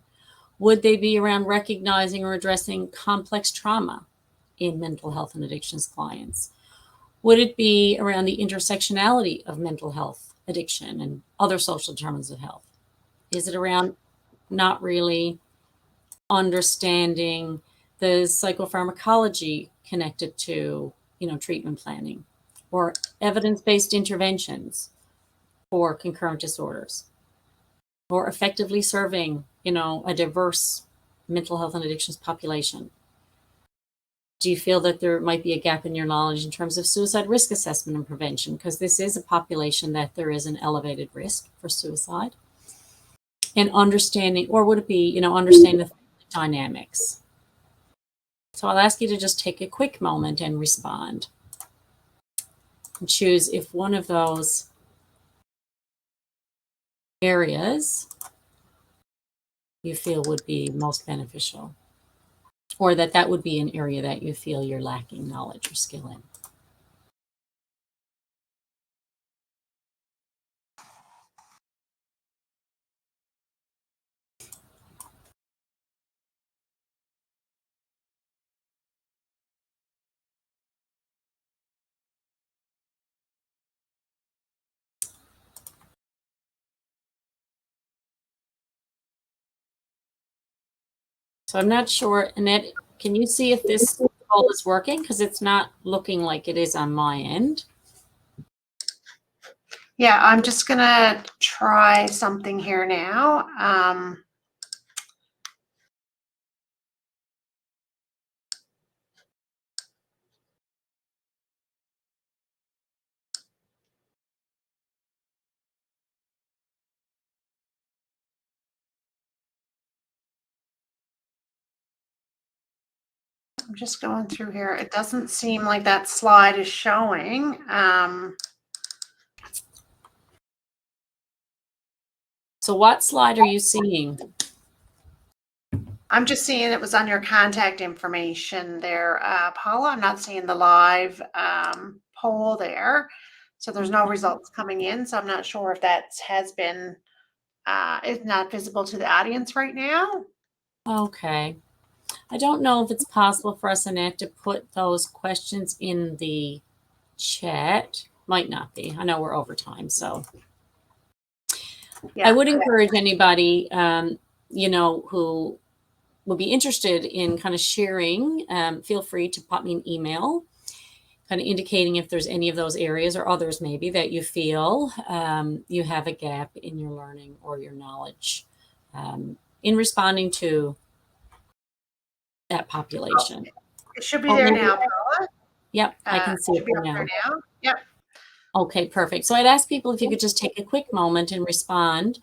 Would they be around recognizing or addressing complex trauma in mental health and addictions clients? Would it be around the intersectionality of mental health, addiction, and other social determinants of health? Is it around not really understanding the psychopharmacology connected to, treatment planning, or evidence-based interventions for concurrent disorders, or effectively serving, a diverse mental health and addictions population? Do you feel that there might be a gap in your knowledge in terms of suicide risk assessment and prevention? Because this is a population that there is an elevated risk for suicide. And understanding, or would it be, understanding the dynamics? So I'll ask you to just take a quick moment and respond. And choose if one of those areas you feel would be most beneficial, or that would be an area that you feel you're lacking knowledge or skill in. So I'm not sure. Annette, can you see if this poll is working? Because it's not looking like it is on my end. Yeah, I'm just gonna try something here now. I'm just going through here. It doesn't seem like that slide is showing. So what slide are you seeing? I'm just seeing it was on your contact information there, Paula. I'm not seeing the live poll there. So there's no results coming in. So I'm not sure if that has been, it's not visible to the audience right now. Okay. I don't know if it's possible for us, Annette, to put those questions in the chat. Might not be. I know we're over time, so. Yeah. I would encourage anybody, who would be interested in kind of sharing, feel free to pop me an email, kind of indicating if there's any of those areas or others maybe that you feel you have a gap in your learning or your knowledge in responding to that population. It should be there now, Paula. Yep, I can see it there now. Yep. Okay, perfect. So I'd ask people if you could just take a quick moment and respond.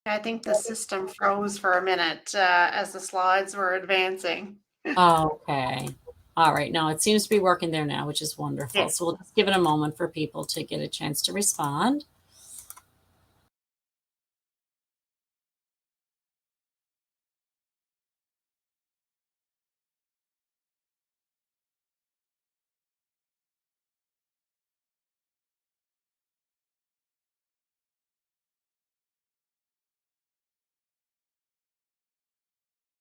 I think the system froze for a minute as the slides were advancing. Okay. All right. No, it seems to be working there now, which is wonderful. Yes. So we'll just give it a moment for people to get a chance to respond.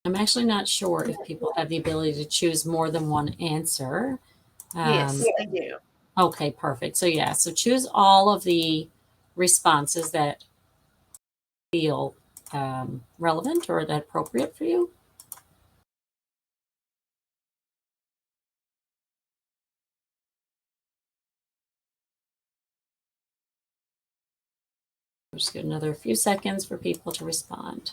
I'm actually not sure if people have the ability to choose more than one answer. Yes, I do. Okay, perfect. So yeah, so choose all of the responses that feel relevant or that appropriate for you. Just give another few seconds for people to respond.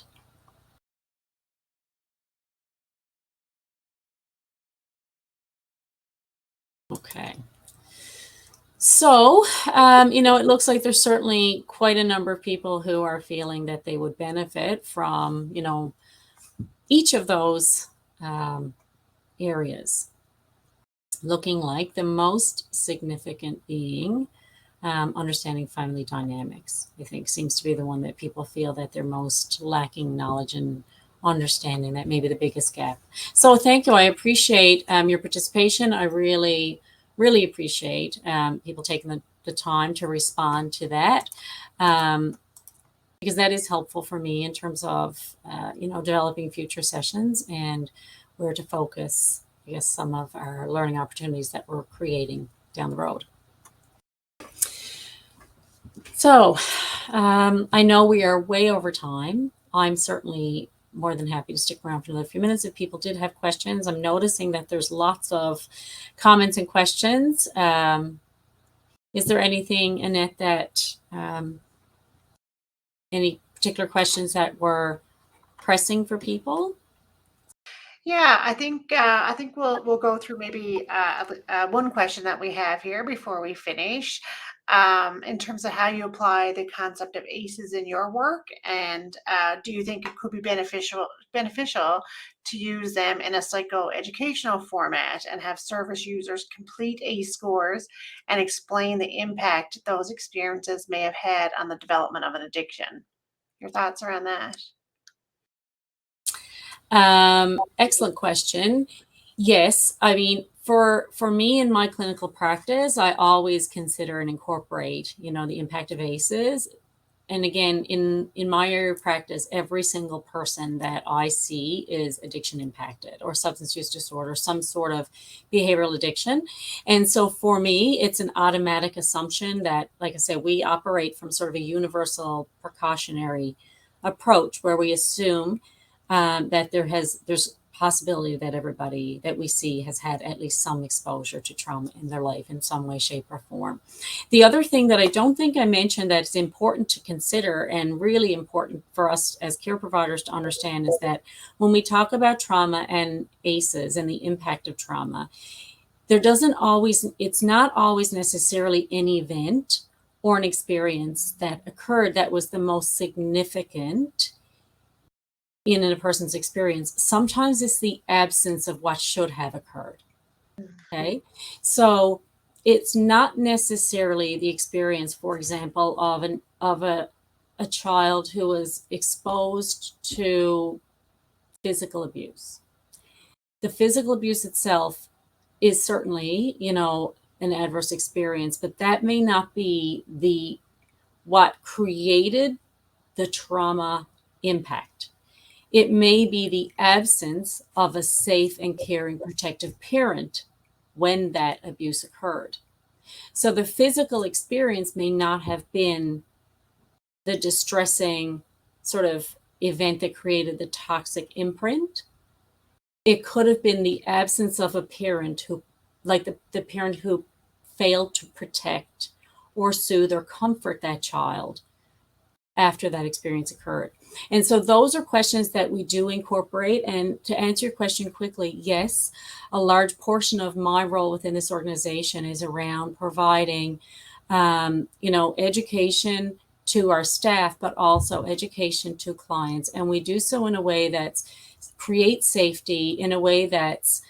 Okay. So, it looks like there's certainly quite a number of people who are feeling that they would benefit from, each of those areas. Looking like the most significant being understanding family dynamics, I think seems to be the one that people feel that they're most lacking knowledge and understanding. That may be the biggest gap. So thank you. I appreciate your participation. I really, really appreciate people taking the time to respond to that. Because that is helpful for me in terms of, developing future sessions and where to focus, I guess, some of our learning opportunities that we're creating down the road. So I know we are way over time. I'm certainly more than happy to stick around for another few minutes if people did have questions. I'm noticing that there's lots of comments and questions. Is there anything, Annette, that any particular questions that were pressing for people? Yeah, I think we'll go through maybe one question that we have here before we finish, in terms of how you apply the concept of ACEs in your work, and do you think it could be beneficial to use them in a psychoeducational format and have service users complete ACE scores and explain the impact those experiences may have had on the development of an addiction? Your thoughts around that? Excellent Excellent question. Yes, I mean, for me in my clinical practice, I always consider and incorporate, the impact of ACEs. And again, in my area of practice, every single person that I see is addiction impacted or substance use disorder, some sort of behavioral addiction. And so for me, it's an automatic assumption that, like I said, we operate from sort of a universal precautionary approach where we assume that there's possibility that everybody that we see has had at least some exposure to trauma in their life in some way, shape, or form. The other thing that I don't think I mentioned that's important to consider and really important for us as care providers to understand is that when we talk about trauma and ACEs and the impact of trauma, it's not always necessarily an event or an experience that occurred that was the most significant in a person's experience. Sometimes it's the absence of what should have occurred. Okay. So it's not necessarily the experience, for example, of a child who was exposed to physical abuse. The physical abuse itself is certainly, an adverse experience, but that may not be what created the trauma impact. It may be the absence of a safe and caring, protective parent when that abuse occurred. So the physical experience may not have been the distressing sort of event that created the toxic imprint. It could have been the absence of a parent who, like the parent who failed to protect or soothe or comfort that child after that experience occurred. And so those are questions that we do incorporate. And to answer your question quickly, yes, a large portion of my role within this organization is around providing, education to our staff, but also education to clients. And we do so in a way that creates safety, in a way that's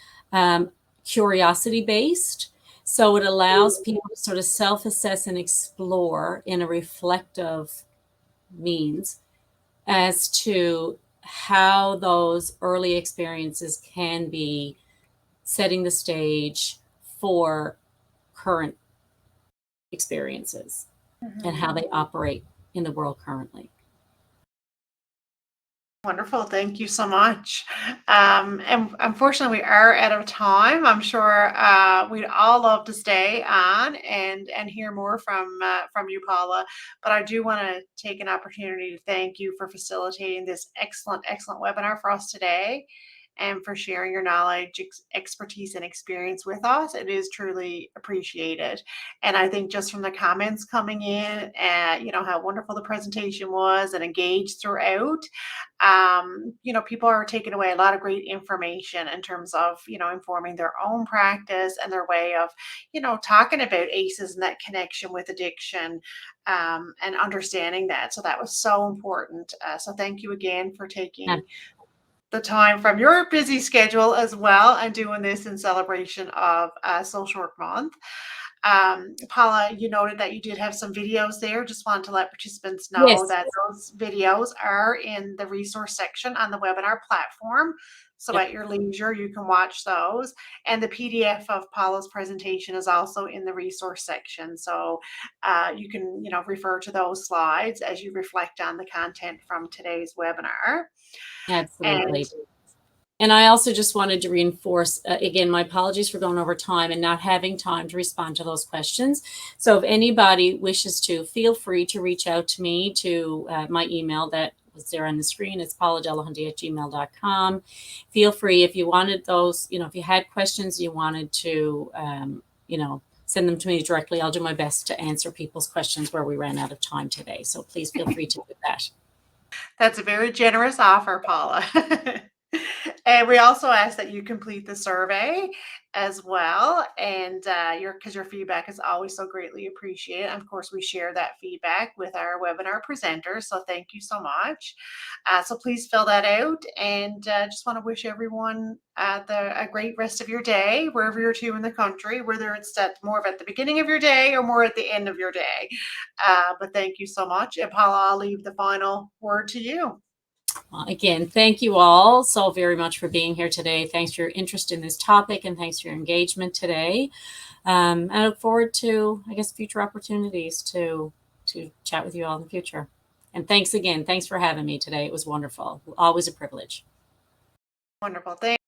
curiosity based. So it allows people to sort of self-assess and explore in a reflective means as to how those early experiences can be setting the stage for current experiences and how they operate in the world currently. Wonderful. Thank you so much. And unfortunately, we are out of time. I'm sure we'd all love to stay on and hear more from you, Paula. But I do want to take an opportunity to thank you for facilitating this excellent webinar for us today, and for sharing your knowledge, expertise, and experience with us. It is truly appreciated. And I think just from the comments coming in, how wonderful the presentation was and engaged throughout, people are taking away a lot of great information in terms of, informing their own practice and their way of, talking about ACEs and that connection with addiction, and understanding that. So that was so important. So thank you again for taking the time from your busy schedule as well and doing this in celebration of Social Work Month. Paula, you noted that you did have some videos there. Just wanted to let participants know Yes. that those videos are in the resource section on the webinar platform. So Yep. at your leisure, you can watch those. And the PDF of Paula's presentation is also in the resource section. So you can, refer to those slides as you reflect on the content from today's webinar. Absolutely. And I also just wanted to reinforce, again, my apologies for going over time and not having time to respond to those questions. So if anybody wishes to, feel free to reach out to me to my email that was there on the screen. It's pauladelahanty@gmail.com. Feel free if you wanted those, if you had questions, you wanted to, send them to me directly. I'll do my best to answer people's questions where we ran out of time today. So please feel free to do that. That's a very generous offer, Paula. And we also ask that you complete the survey as well. And because your feedback is always so greatly appreciated. And of course, we share that feedback with our webinar presenters. So thank you so much. So please fill that out. And just want to wish everyone a great rest of your day, wherever you're to in the country, whether it's more at the beginning of your day or more at the end of your day. But thank you so much. And Paula, I'll leave the final word to you. Again, thank you all so very much for being here today. Thanks for your interest in this topic, and thanks for your engagement today. I look forward to, I guess, future opportunities to chat with you all in the future. And thanks again. Thanks for having me today. It was wonderful. Always a privilege. Wonderful. Thank